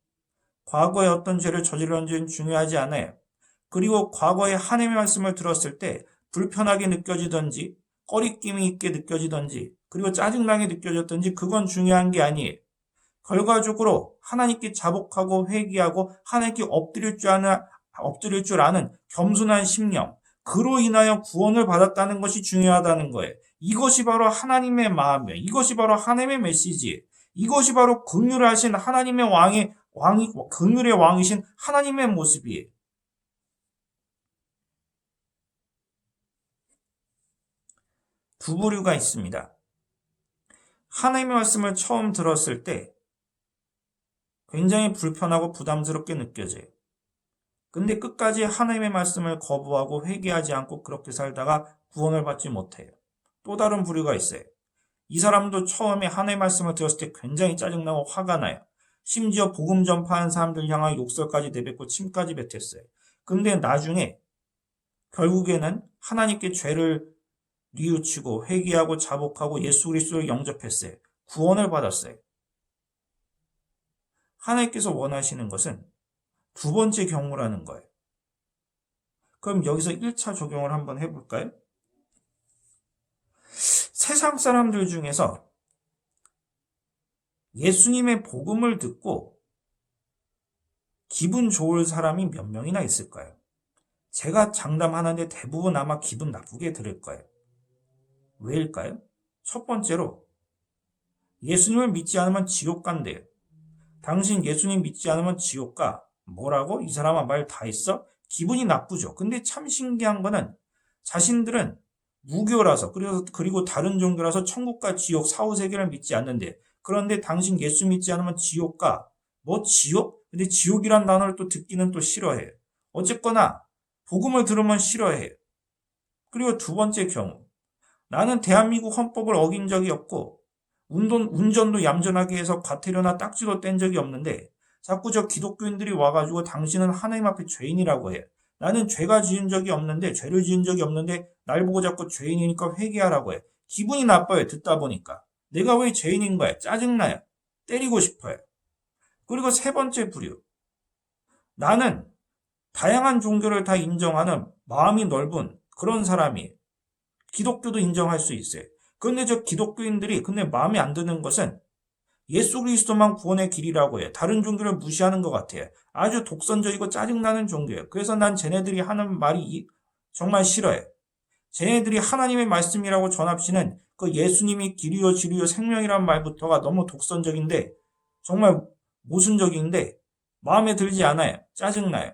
과거에 어떤 죄를 저질렀는지는 중요하지 않아요. 그리고 과거에 하나님의 말씀을 들었을 때 불편하게 느껴지던지 꺼리낌이 있게 느껴지던지 그리고 짜증나게 느껴졌던지 그건 중요한 게 아니에요. 결과적으로 하나님께 자복하고 회개하고 하나님께 엎드릴 줄 아는 겸손한 심령 그로 인하여 구원을 받았다는 것이 중요하다는 거예요. 이것이 바로 하나님의 마음이에요. 이것이 바로 하나님의 메시지예요. 이것이 바로 긍휼을 하신 하나님의 긍휼의 왕이신 하나님의 모습이에요. 두 부류가 있습니다. 하나님의 말씀을 처음 들었을 때 굉장히 불편하고 부담스럽게 느껴져요. 근데 끝까지 하나님의 말씀을 거부하고 회개하지 않고 그렇게 살다가 구원을 받지 못해요. 또 다른 부류가 있어요. 이 사람도 처음에 하나님의 말씀을 들었을 때 굉장히 짜증나고 화가 나요. 심지어 복음 전파하는 사람들 향한 욕설까지 내뱉고 침까지 뱉었어요. 근데 나중에 결국에는 하나님께 죄를 뉘우치고 회개하고 자복하고 예수 그리스도를 영접했어요. 구원을 받았어요. 하나님께서 원하시는 것은 두 번째 경우라는 거예요. 그럼 여기서 1차 적용을 한번 해볼까요? 세상 사람들 중에서 예수님의 복음을 듣고 기분 좋을 사람이 몇 명이나 있을까요? 제가 장담하는데 대부분 아마 기분 나쁘게 들을 거예요. 왜일까요? 첫 번째로 예수님을 믿지 않으면 지옥 간대요. 당신 예수님 믿지 않으면 지옥 가. 뭐라고? 이 사람아 말 다 했어? 기분이 나쁘죠. 근데 참 신기한 거는 자신들은 무교라서 그리고 다른 종교라서 천국과 지옥 사후세계를 믿지 않는데 그런데 당신 예수 믿지 않으면 지옥 가. 뭐 지옥? 근데 지옥이란 단어를 또 듣기는 또 싫어해요. 어쨌거나 복음을 들으면 싫어해요. 그리고 두 번째 경우 나는 대한민국 헌법을 어긴 적이 없고 운전도 얌전하게 해서 과태료나 딱지도 뗀 적이 없는데 자꾸 저 기독교인들이 와가지고 당신은 하나님 앞에 죄인이라고 해. 나는 죄가 지은 적이 없는데 죄를 지은 적이 없는데 날 보고 자꾸 죄인이니까 회개하라고 해. 기분이 나빠요. 듣다 보니까. 내가 왜 죄인인 거야? 짜증나요. 때리고 싶어요. 그리고 세 번째 부류. 나는 다양한 종교를 다 인정하는 마음이 넓은 그런 사람이 기독교도 인정할 수 있어요. 그런데 저 기독교인들이 근데 마음에 안 드는 것은 예수 그리스도만 구원의 길이라고 해요. 다른 종교를 무시하는 것 같아요. 아주 독선적이고 짜증나는 종교예요. 그래서 난 쟤네들이 하는 말이 정말 싫어요. 쟤네들이 하나님의 말씀이라고 전합시는 그 예수님이 길이요 진리요 생명이란 말부터가 너무 독선적인데 정말 모순적인데 마음에 들지 않아요. 짜증나요.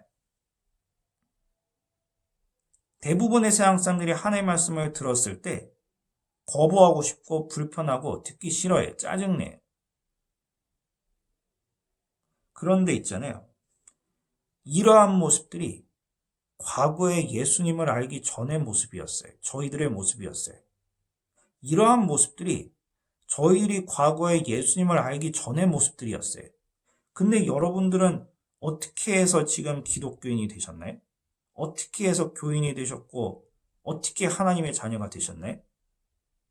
대부분의 세상 사람들이 하나님의 말씀을 들었을 때 거부하고 싶고 불편하고 듣기 싫어요. 짜증내요. 그런데 있잖아요. 이러한 모습들이 과거의 예수님을 알기 전의 모습이었어요. 저희들의 모습이었어요. 이러한 모습들이 저희들이 과거의 예수님을 알기 전의 모습들이었어요. 근데 여러분들은 어떻게 해서 지금 기독교인이 되셨나요? 어떻게 해서 교인이 되셨고 어떻게 하나님의 자녀가 되셨나요?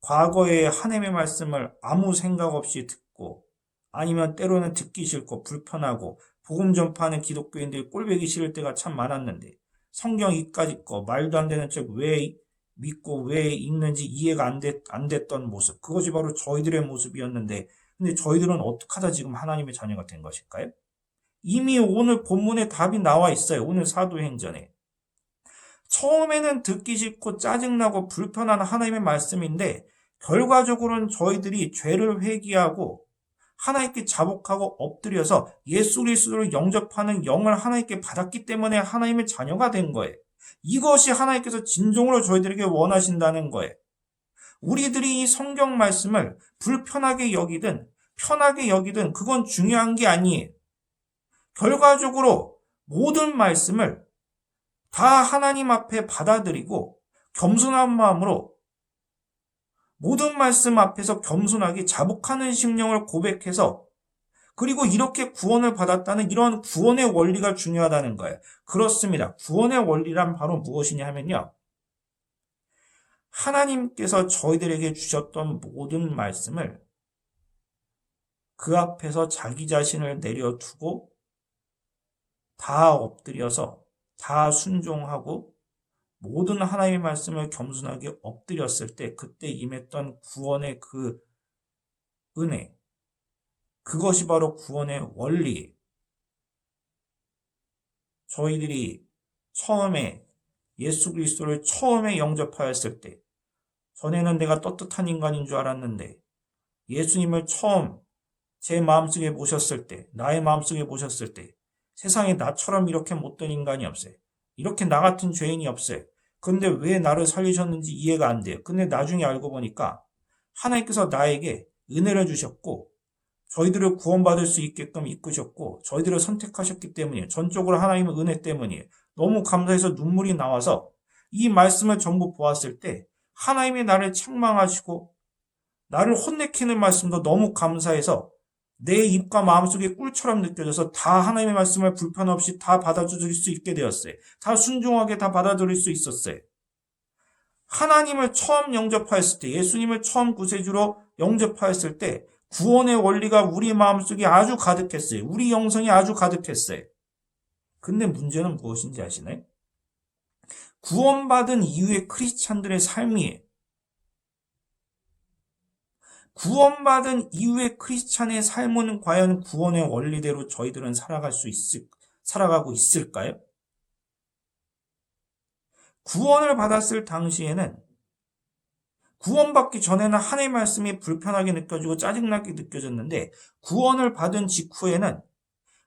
과거에 하나님의 말씀을 아무 생각 없이 듣고 아니면 때로는 듣기 싫고 불편하고 복음 전파하는 기독교인들이 꼴보기 싫을 때가 참 많았는데 성경 이까짓 거 말도 안 되는 책 왜 믿고 왜 읽는지 이해가 안 됐던 모습 그것이 바로 저희들의 모습이었는데 근데 저희들은 어떻게 하다 지금 하나님의 자녀가 된 것일까요? 이미 오늘 본문에 답이 나와 있어요. 오늘 사도행전에. 처음에는 듣기 싫고 짜증나고 불편한 하나님의 말씀인데 결과적으로는 저희들이 죄를 회개하고 하나님께 자복하고 엎드려서 예수 그리스도를 영접하는 영을 하나님께 받았기 때문에 하나님의 자녀가 된 거예요. 이것이 하나님께서 진정으로 저희들에게 원하신다는 거예요. 우리들이 이 성경 말씀을 불편하게 여기든 편하게 여기든 그건 중요한 게 아니에요. 결과적으로 모든 말씀을 다 하나님 앞에 받아들이고 겸손한 마음으로 모든 말씀 앞에서 겸손하게 자복하는 심령을 고백해서 그리고 이렇게 구원을 받았다는 이런 구원의 원리가 중요하다는 거예요. 그렇습니다. 구원의 원리란 바로 무엇이냐 하면요. 하나님께서 저희들에게 주셨던 모든 말씀을 그 앞에서 자기 자신을 내려두고 다 엎드려서 다 순종하고 모든 하나님의 말씀을 겸손하게 엎드렸을 때 그때 임했던 구원의 그 은혜 그것이 바로 구원의 원리. 저희들이 처음에 예수 그리스도를 처음에 영접하였을 때 전에는 내가 떳떳한 인간인 줄 알았는데 예수님을 처음 제 마음속에 모셨을 때 나의 마음속에 모셨을 때 세상에 나처럼 이렇게 못된 인간이 없어요. 이렇게 나 같은 죄인이 없어요. 근데 왜 나를 살리셨는지 이해가 안 돼요. 근데 나중에 알고 보니까 하나님께서 나에게 은혜를 주셨고 저희들을 구원받을 수 있게끔 이끄셨고 저희들을 선택하셨기 때문이에요. 전적으로 하나님의 은혜 때문이에요. 너무 감사해서 눈물이 나와서 이 말씀을 전부 보았을 때 하나님이 나를 책망하시고 나를 혼내키는 말씀도 너무 감사해서 내 입과 마음속에 꿀처럼 느껴져서 다 하나님의 말씀을 불편 없이 다 받아들일 수 있게 되었어요. 다 순종하게 다 받아들일 수 있었어요. 하나님을 처음 영접하였을 때, 예수님을 처음 구세주로 영접하였을 때 구원의 원리가 우리 마음속에 아주 가득했어요. 우리 영성이 아주 가득했어요. 근데 문제는 무엇인지 아시나요? 구원받은 이후의 크리스찬들의 삶이에요. 구원받은 이후의 크리스찬의 삶은 과연 구원의 원리대로 저희들은 살아가고 있을까요? 구원을 받았을 당시에는, 구원받기 전에는 하나님의 말씀이 불편하게 느껴지고 짜증나게 느껴졌는데, 구원을 받은 직후에는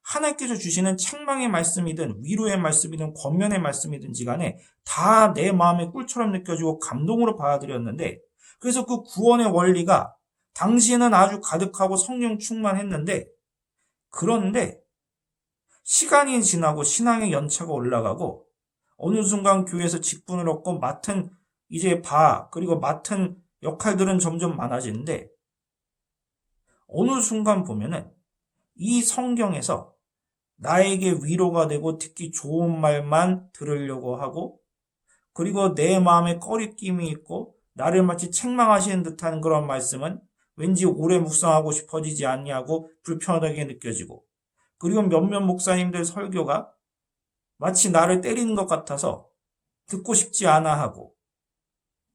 하나님께서 주시는 책망의 말씀이든 위로의 말씀이든 권면의 말씀이든지 간에 다 내 마음에 꿀처럼 느껴지고 감동으로 받아들였는데, 그래서 그 구원의 원리가 당시에는 아주 가득하고 성령 충만했는데, 그런데 시간이 지나고 신앙의 연차가 올라가고 어느 순간 교회에서 직분을 얻고 그리고 맡은 역할들은 점점 많아지는데, 어느 순간 보면은 이 성경에서 나에게 위로가 되고 듣기 좋은 말만 들으려고 하고, 그리고 내 마음에 꺼리낌이 있고 나를 마치 책망하시는 듯한 그런 말씀은 왠지 오래 묵상하고 싶어지지 않냐고 불편하게 느껴지고, 그리고 몇몇 목사님들 설교가 마치 나를 때리는 것 같아서 듣고 싶지 않아 하고,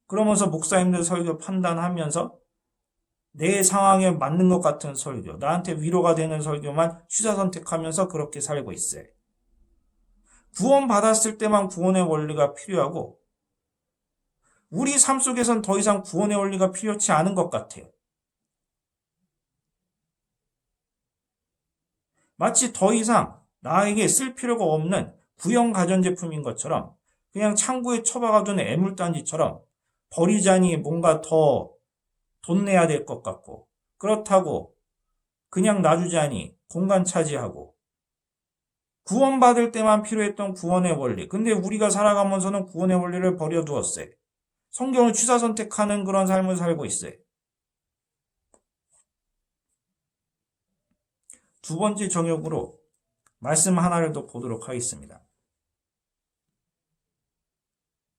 그러면서 목사님들 설교 판단하면서 내 상황에 맞는 것 같은 설교, 나한테 위로가 되는 설교만 취사 선택하면서 그렇게 살고 있어요. 구원받았을 때만 구원의 원리가 필요하고, 우리 삶 속에선 더 이상 구원의 원리가 필요치 않은 것 같아요. 마치 더 이상 나에게 쓸 필요가 없는 구형 가전제품인 것처럼, 그냥 창고에 처박아둔 애물단지처럼 버리자니 뭔가 더 돈 내야 될 것 같고, 그렇다고 그냥 놔주자니 공간 차지하고, 구원받을 때만 필요했던 구원의 원리, 근데 우리가 살아가면서는 구원의 원리를 버려두었어요. 성경을 취사 선택하는 그런 삶을 살고 있어요. 두 번째 정욕으로 말씀 하나를 더 보도록 하겠습니다.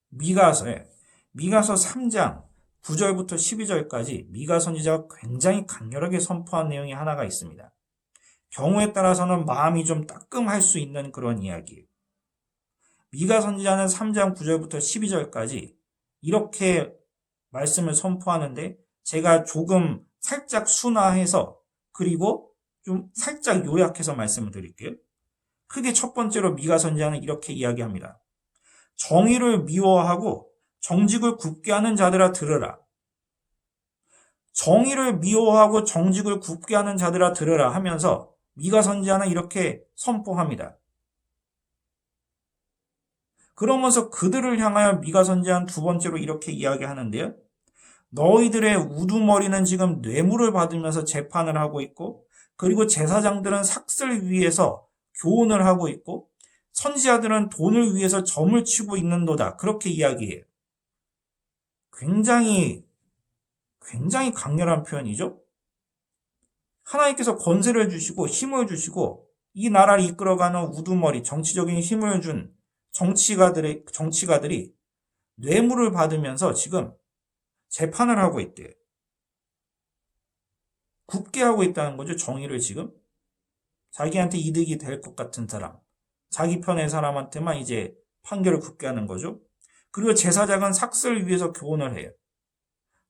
미가서 3장 9절부터 12절까지 미가 선지자가 굉장히 강렬하게 선포한 내용이 하나가 있습니다. 경우에 따라서는 마음이 좀 따끔할 수 있는 그런 이야기예요. 미가 선지자는 3장 9절부터 12절까지 이렇게 말씀을 선포하는데, 제가 조금 살짝 순화해서 그리고 좀 살짝 요약해서 말씀을 드릴게요. 크게 첫 번째로 미가 선지자는 이렇게 이야기합니다. 정의를 미워하고 정직을 굽게 하는 자들아 들으라. 정의를 미워하고 정직을 굽게 하는 자들아 들으라 하면서 미가 선지자는 이렇게 선포합니다. 그러면서 그들을 향하여 미가 선지자는 두 번째로 이렇게 이야기하는데요. 너희들의 우두머리는 지금 뇌물을 받으면서 재판을 하고 있고, 그리고 제사장들은 삭슬 위해서 교훈을 하고 있고, 선지자들은 돈을 위해서 점을 치고 있는도다. 그렇게 이야기해요. 굉장히 강렬한 표현이죠. 하나님께서 권세를 주시고 힘을 주시고 이 나라를 이끌어가는 우두머리, 정치적인 힘을 준 정치가들이 뇌물을 받으면서 지금 재판을 하고 있대요. 굽게 하고 있다는 거죠. 정의를 지금. 자기한테 이득이 될 것 같은 사람, 자기 편의 사람한테만 이제 판결을 굽게 하는 거죠. 그리고 제사장은 삭슬을 위해서 교훈을 해요.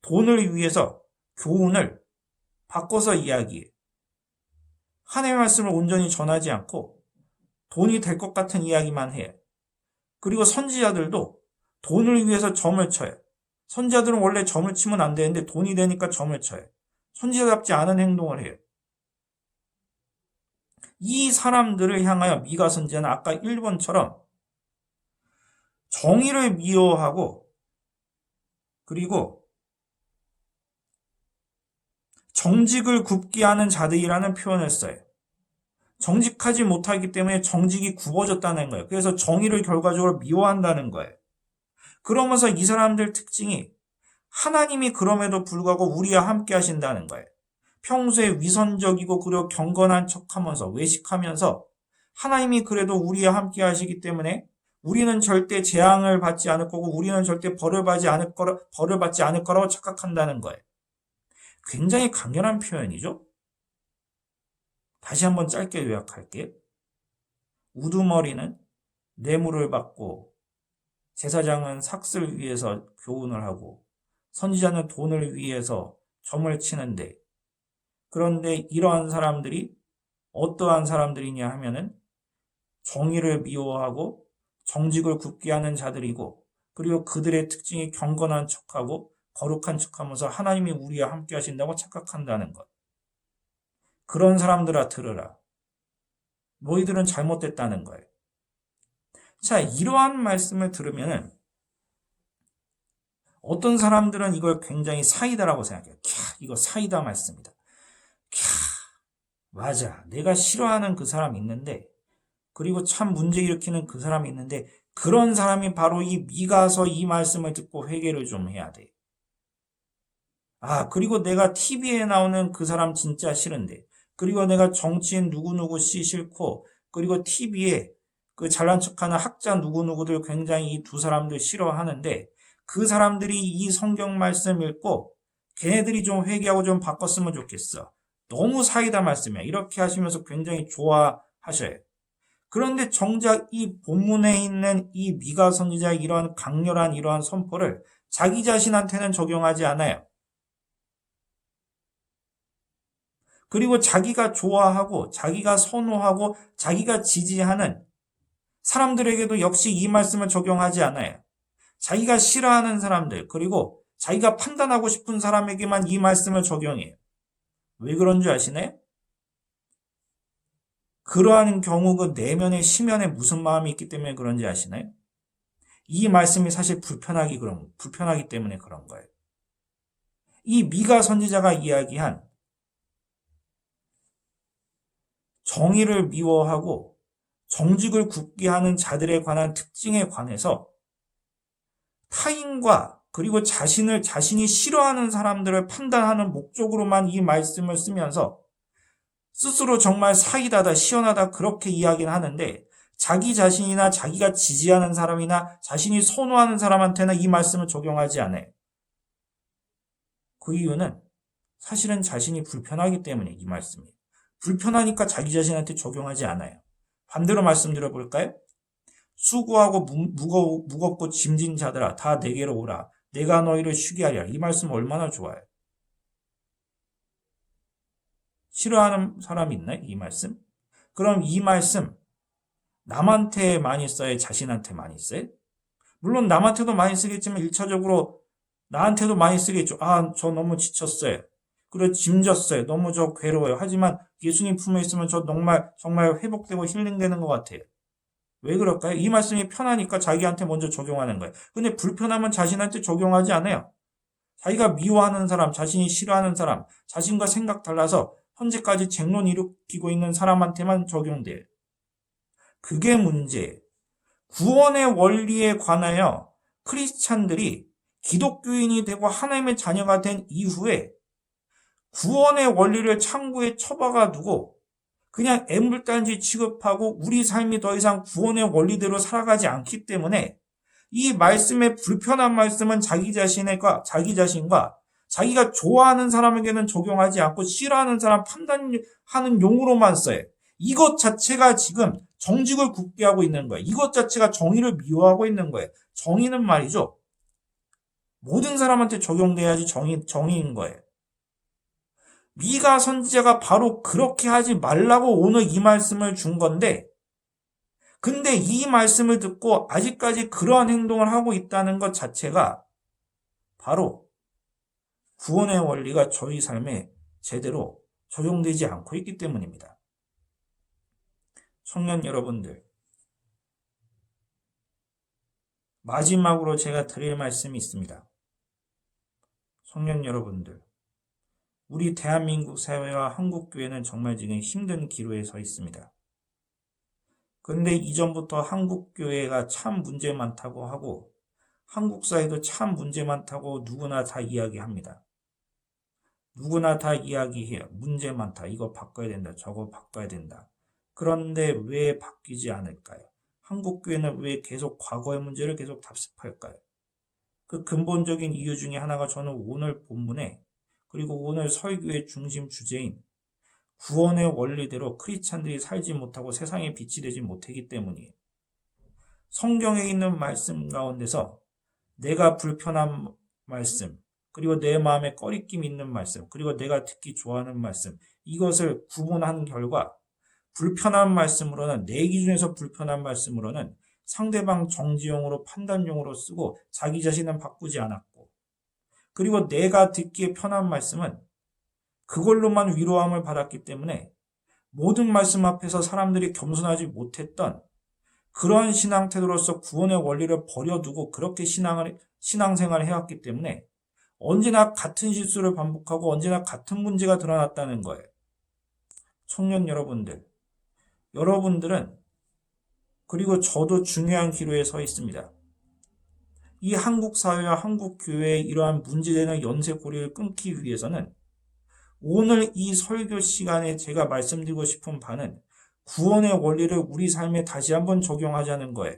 돈을 위해서 교훈을 바꿔서 이야기해. 하나님의 말씀을 온전히 전하지 않고 돈이 될 것 같은 이야기만 해요. 그리고 선지자들도 돈을 위해서 점을 쳐요. 선지자들은 원래 점을 치면 안 되는데 돈이 되니까 점을 쳐요. 선지자답지 않은 행동을 해요. 이 사람들을 향하여 미가 선지자는 아까 1번처럼 정의를 미워하고 그리고 정직을 굽게 하는 자들이라는 표현을 써요. 정직하지 못하기 때문에 정직이 굽어졌다는 거예요. 그래서 정의를 결과적으로 미워한다는 거예요. 그러면서 이 사람들 특징이 하나님이 그럼에도 불구하고 우리와 함께 하신다는 거예요. 평소에 위선적이고 그리고 경건한 척하면서 외식하면서 하나님이 그래도 우리와 함께 하시기 때문에 우리는 절대 재앙을 받지 않을 거고 우리는 절대 벌을 받지 않을 거라고 착각한다는 거예요. 굉장히 강렬한 표현이죠. 다시 한번 짧게 요약할게요. 우두머리는 뇌물을 받고, 제사장은 삭슬 위해서 교훈을 하고, 선지자는 돈을 위해서 점을 치는데, 그런데 이러한 사람들이 어떠한 사람들이냐 하면은 정의를 미워하고 정직을 굳게 하는 자들이고, 그리고 그들의 특징이 경건한 척하고 거룩한 척하면서 하나님이 우리와 함께 하신다고 착각한다는 것. 그런 사람들아 들으라. 너희들은 잘못됐다는 거예요. 자, 이러한 말씀을 들으면은 어떤 사람들은 이걸 굉장히 사이다라고 생각해요. 이거 사이다 말씀이다. 맞아. 내가 싫어하는 그 사람 있는데, 그리고 참 문제 일으키는 그 사람이 있는데, 그런 사람이 바로 이 미가서 이 말씀을 듣고 회개를 좀 해야 돼. 그리고 내가 TV에 나오는 그 사람 진짜 싫은데, 그리고 내가 정치인 누구누구 씨 싫고, 그리고 TV에 그 잘난 척하는 학자 누구누구들 굉장히 이 두 사람들 싫어하는데, 그 사람들이 이 성경 말씀 읽고 걔네들이 좀 회개하고 좀 바꿨으면 좋겠어. 너무 사이다 말씀이야. 이렇게 하시면서 굉장히 좋아하셔요. 그런데 정작 이 본문에 있는 이 미가 선지자의 이러한 강렬한 이러한 선포를 자기 자신한테는 적용하지 않아요. 그리고 자기가 좋아하고 자기가 선호하고 자기가 지지하는 사람들에게도 역시 이 말씀을 적용하지 않아요. 자기가 싫어하는 사람들, 그리고 자기가 판단하고 싶은 사람에게만 이 말씀을 적용해요. 왜 그런 줄 아시나요? 그러한 경우 그 내면의 심연에 무슨 마음이 있기 때문에 그런지 아시나요? 이 말씀이 사실 불편하기 때문에 그런 거예요. 이 미가 선지자가 이야기한 정의를 미워하고 정직을 굳게 하는 자들에 관한 특징에 관해서 타인과 그리고 자신이 싫어하는 사람들을 판단하는 목적으로만 이 말씀을 쓰면서 스스로 정말 사이다다 시원하다 그렇게 이야기를 하는데, 자기 자신이나 자기가 지지하는 사람이나 자신이 선호하는 사람한테는 이 말씀을 적용하지 않아요. 그 이유는 사실은 자신이 불편하기 때문에 이 말씀이. 불편하니까 자기 자신한테 적용하지 않아요. 반대로 말씀드려볼까요? 수고하고 무겁고 짐진 자들아 다 내게로 오라. 내가 너희를 쉬게 하리라. 이 말씀 얼마나 좋아요. 싫어하는 사람이 있나요? 이 말씀? 그럼 이 말씀 남한테 많이 써요? 자신한테 많이 써요? 물론 남한테도 많이 쓰겠지만 1차적으로 나한테도 많이 쓰겠죠. 저 너무 지쳤어요. 그리고 짐졌어요. 너무 저 괴로워요. 하지만 예수님 품에 있으면 저 정말 회복되고 힐링되는 것 같아요. 왜 그럴까요? 이 말씀이 편하니까 자기한테 먼저 적용하는 거예요. 근데 불편하면 자신한테 적용하지 않아요. 자기가 미워하는 사람, 자신이 싫어하는 사람, 자신과 생각 달라서 현재까지 쟁론 일으키고 있는 사람한테만 적용돼요. 그게 문제예요. 구원의 원리에 관하여 크리스찬들이 기독교인이 되고 하나님의 자녀가 된 이후에 구원의 원리를 창고에 처박아 두고 그냥 애물단지 취급하고 우리 삶이 더 이상 구원의 원리대로 살아가지 않기 때문에 이 말씀의 불편한 말씀은 자기 자신과 자기가 좋아하는 사람에게는 적용하지 않고 싫어하는 사람 판단하는 용으로만 써요. 이것 자체가 지금 정직을 굳게 하고 있는 거예요. 이것 자체가 정의를 미워하고 있는 거예요. 정의는 말이죠. 모든 사람한테 적용돼야지 정의인 거예요. 미가 선지자가 바로 그렇게 하지 말라고 오늘 이 말씀을 준 건데, 근데 이 말씀을 듣고 아직까지 그러한 행동을 하고 있다는 것 자체가 바로 구원의 원리가 저희 삶에 제대로 적용되지 않고 있기 때문입니다. 청년 여러분들, 마지막으로 제가 드릴 말씀이 있습니다. 청년 여러분들, 우리 대한민국 사회와 한국교회는 정말 지금 힘든 기로에 서 있습니다. 그런데 이전부터 한국교회가 참 문제 많다고 하고 한국 사회도 참 문제 많다고 누구나 다 이야기합니다. 누구나 다 이야기해요. 문제 많다. 이거 바꿔야 된다. 저거 바꿔야 된다. 그런데 왜 바뀌지 않을까요? 한국교회는 왜 계속 과거의 문제를 계속 답습할까요? 그 근본적인 이유 중에 하나가 저는 오늘 본문에 그리고 오늘 설교의 중심 주제인 구원의 원리대로 크리스찬들이 살지 못하고 세상에 빛이 되지 못하기 때문이에요. 성경에 있는 말씀 가운데서 내가 불편한 말씀, 그리고 내 마음에 꺼리낌 있는 말씀, 그리고 내가 듣기 좋아하는 말씀, 이것을 구분한 결과 불편한 말씀으로는, 내 기준에서 불편한 말씀으로는 상대방 정지용으로 판단용으로 쓰고 자기 자신은 바꾸지 않았고, 그리고 내가 듣기에 편한 말씀은 그걸로만 위로함을 받았기 때문에 모든 말씀 앞에서 사람들이 겸손하지 못했던 그러한 신앙 태도로서 구원의 원리를 버려두고 그렇게 신앙생활을 해왔기 때문에 언제나 같은 실수를 반복하고 언제나 같은 문제가 드러났다는 거예요. 청년 여러분들은 그리고 저도 중요한 기로에 서 있습니다. 이 한국 사회와 한국 교회의 이러한 문제되는 연쇄고리를 끊기 위해서는 오늘 이 설교 시간에 제가 말씀드리고 싶은 바는 구원의 원리를 우리 삶에 다시 한번 적용하자는 거예요.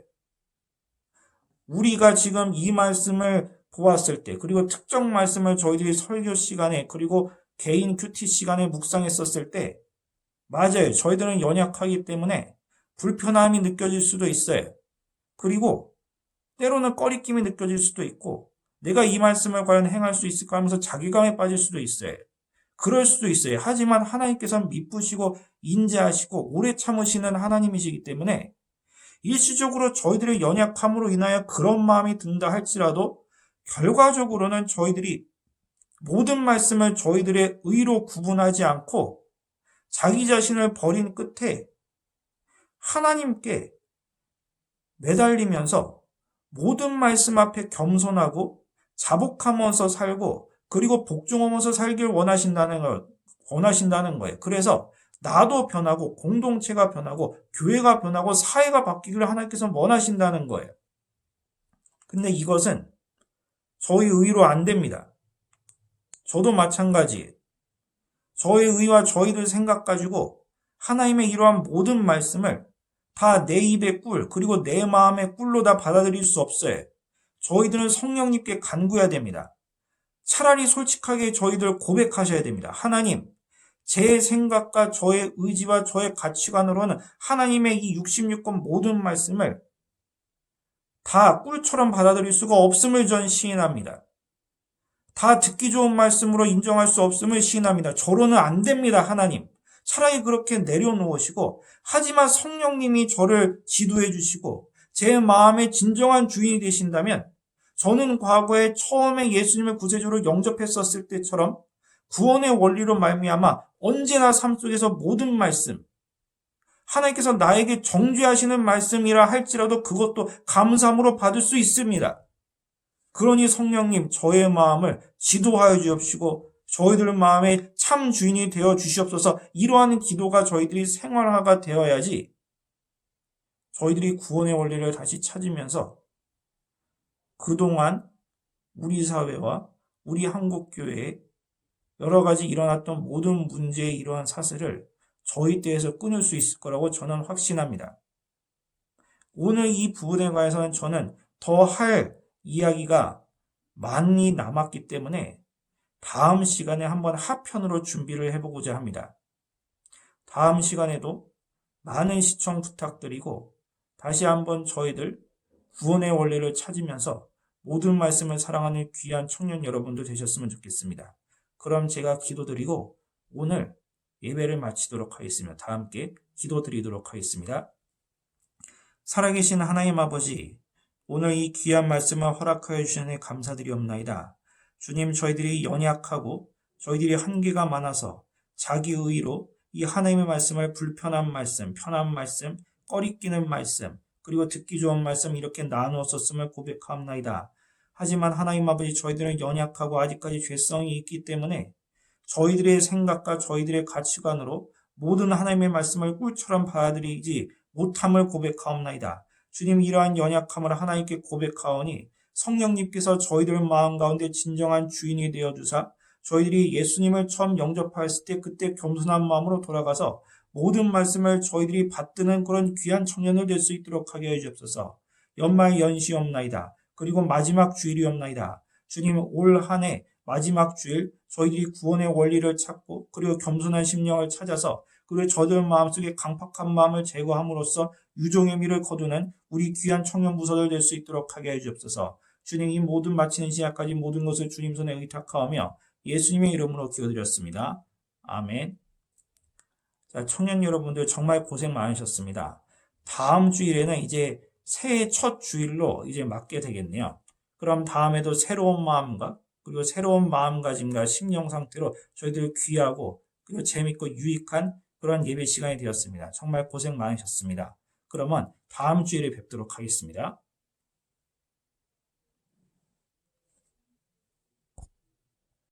우리가 지금 이 말씀을 보았을 때, 그리고 특정 말씀을 저희들이 설교 시간에, 그리고 개인 큐티 시간에 묵상했었을 때, 맞아요. 저희들은 연약하기 때문에 불편함이 느껴질 수도 있어요. 그리고 때로는 꺼리낌이 느껴질 수도 있고, 내가 이 말씀을 과연 행할 수 있을까 하면서 자괴감에 빠질 수도 있어요. 그럴 수도 있어요. 하지만 하나님께서는 미쁘시고 인자하시고 오래 참으시는 하나님이시기 때문에 일시적으로 저희들의 연약함으로 인하여 그런 마음이 든다 할지라도 결과적으로는 저희들이 모든 말씀을 저희들의 의로 구분하지 않고 자기 자신을 버린 끝에 하나님께 매달리면서 모든 말씀 앞에 겸손하고 자복하면서 살고 그리고 복종하면서 살길 원하신다는 거예요. 그래서 나도 변하고 공동체가 변하고 교회가 변하고 사회가 바뀌기를 하나님께서 원하신다는 거예요. 근데 이것은 저희 의로 안 됩니다. 저도 마찬가지예요. 저의 의와 저희들 생각 가지고 하나님의 이러한 모든 말씀을 다 내 입의 꿀 그리고 내 마음의 꿀로 다 받아들일 수 없어요. 저희들은 성령님께 간구해야 됩니다. 차라리 솔직하게 저희들 고백하셔야 됩니다. 하나님, 제 생각과 저의 의지와 저의 가치관으로는 하나님의 이 66권 모든 말씀을 다 꿀처럼 받아들일 수가 없음을 전 시인합니다. 다 듣기 좋은 말씀으로 인정할 수 없음을 시인합니다. 저로는 안 됩니다, 하나님. 차라리 그렇게 내려놓으시고, 하지만 성령님이 저를 지도해 주시고 제 마음의 진정한 주인이 되신다면 저는 과거에 처음에 예수님을 구세주로 영접했었을 때처럼 구원의 원리로 말미암아 언제나 삶 속에서 모든 말씀, 하나님께서 나에게 정죄하시는 말씀이라 할지라도 그것도 감사함으로 받을 수 있습니다. 그러니 성령님, 저의 마음을 지도하여 주옵시고 저희들 마음의 참 주인이 되어 주시옵소서. 이러한 기도가 저희들이 생활화가 되어야지 저희들이 구원의 원리를 다시 찾으면서 그동안 우리 사회와 우리 한국교회에 여러 가지 일어났던 모든 문제의 이러한 사슬을 저희 때에서 끊을 수 있을 거라고 저는 확신합니다. 오늘 이 부분에 관해서는 저는 더 할 이야기가 많이 남았기 때문에 다음 시간에 한번 하편으로 준비를 해보고자 합니다. 다음 시간에도 많은 시청 부탁드리고 다시 한번 저희들 구원의 원리를 찾으면서 모든 말씀을 사랑하는 귀한 청년 여러분도 되셨으면 좋겠습니다. 그럼 제가 기도드리고 오늘 예배를 마치도록 하겠습니다. 다 함께 기도드리도록 하겠습니다. 살아계신 하나님 아버지, 오늘 이 귀한 말씀을 허락하여 주시니 감사드리옵나이다. 주님, 저희들이 연약하고 저희들이 한계가 많아서 자기 의로 이 하나님의 말씀을 불편한 말씀, 편한 말씀, 꺼리끼는 말씀, 그리고 듣기 좋은 말씀 이렇게 나누었었음을 고백하옵나이다. 하지만 하나님 아버지, 저희들은 연약하고 아직까지 죄성이 있기 때문에 저희들의 생각과 저희들의 가치관으로 모든 하나님의 말씀을 꿀처럼 받아들이지 못함을 고백하옵나이다. 주님, 이러한 연약함을 하나님께 고백하오니 성령님께서 저희들 마음 가운데 진정한 주인이 되어주사 저희들이 예수님을 처음 영접하였을 때 그때 겸손한 마음으로 돌아가서 모든 말씀을 저희들이 받드는 그런 귀한 청년을 될 수 있도록 하게 해주옵소서. 연말 연시옵나이다. 그리고 마지막 주일이옵나이다. 주님, 올 한 해 마지막 주일 저희들이 구원의 원리를 찾고 그리고 겸손한 심령을 찾아서 그리고 저들 마음속에 강팍한 마음을 제거함으로써 유종의 미를 거두는 우리 귀한 청년 부서들 될 수 있도록 하게 해주옵소서. 주님, 이 모든 마치는 시간까지 모든 것을 주님 손에 의탁하오며 예수님의 이름으로 기도드렸습니다. 아멘. 자, 청년 여러분들 정말 고생 많으셨습니다. 다음 주일에는 이제 새해 첫 주일로 이제 맞게 되겠네요. 그럼 다음에도 새로운 마음과 그리고 새로운 마음가짐과 심령 상태로 저희들 귀하고 그리고 재밌고 유익한 그런 예배 시간이 되었습니다. 정말 고생 많으셨습니다. 그러면 다음 주일에 뵙도록 하겠습니다.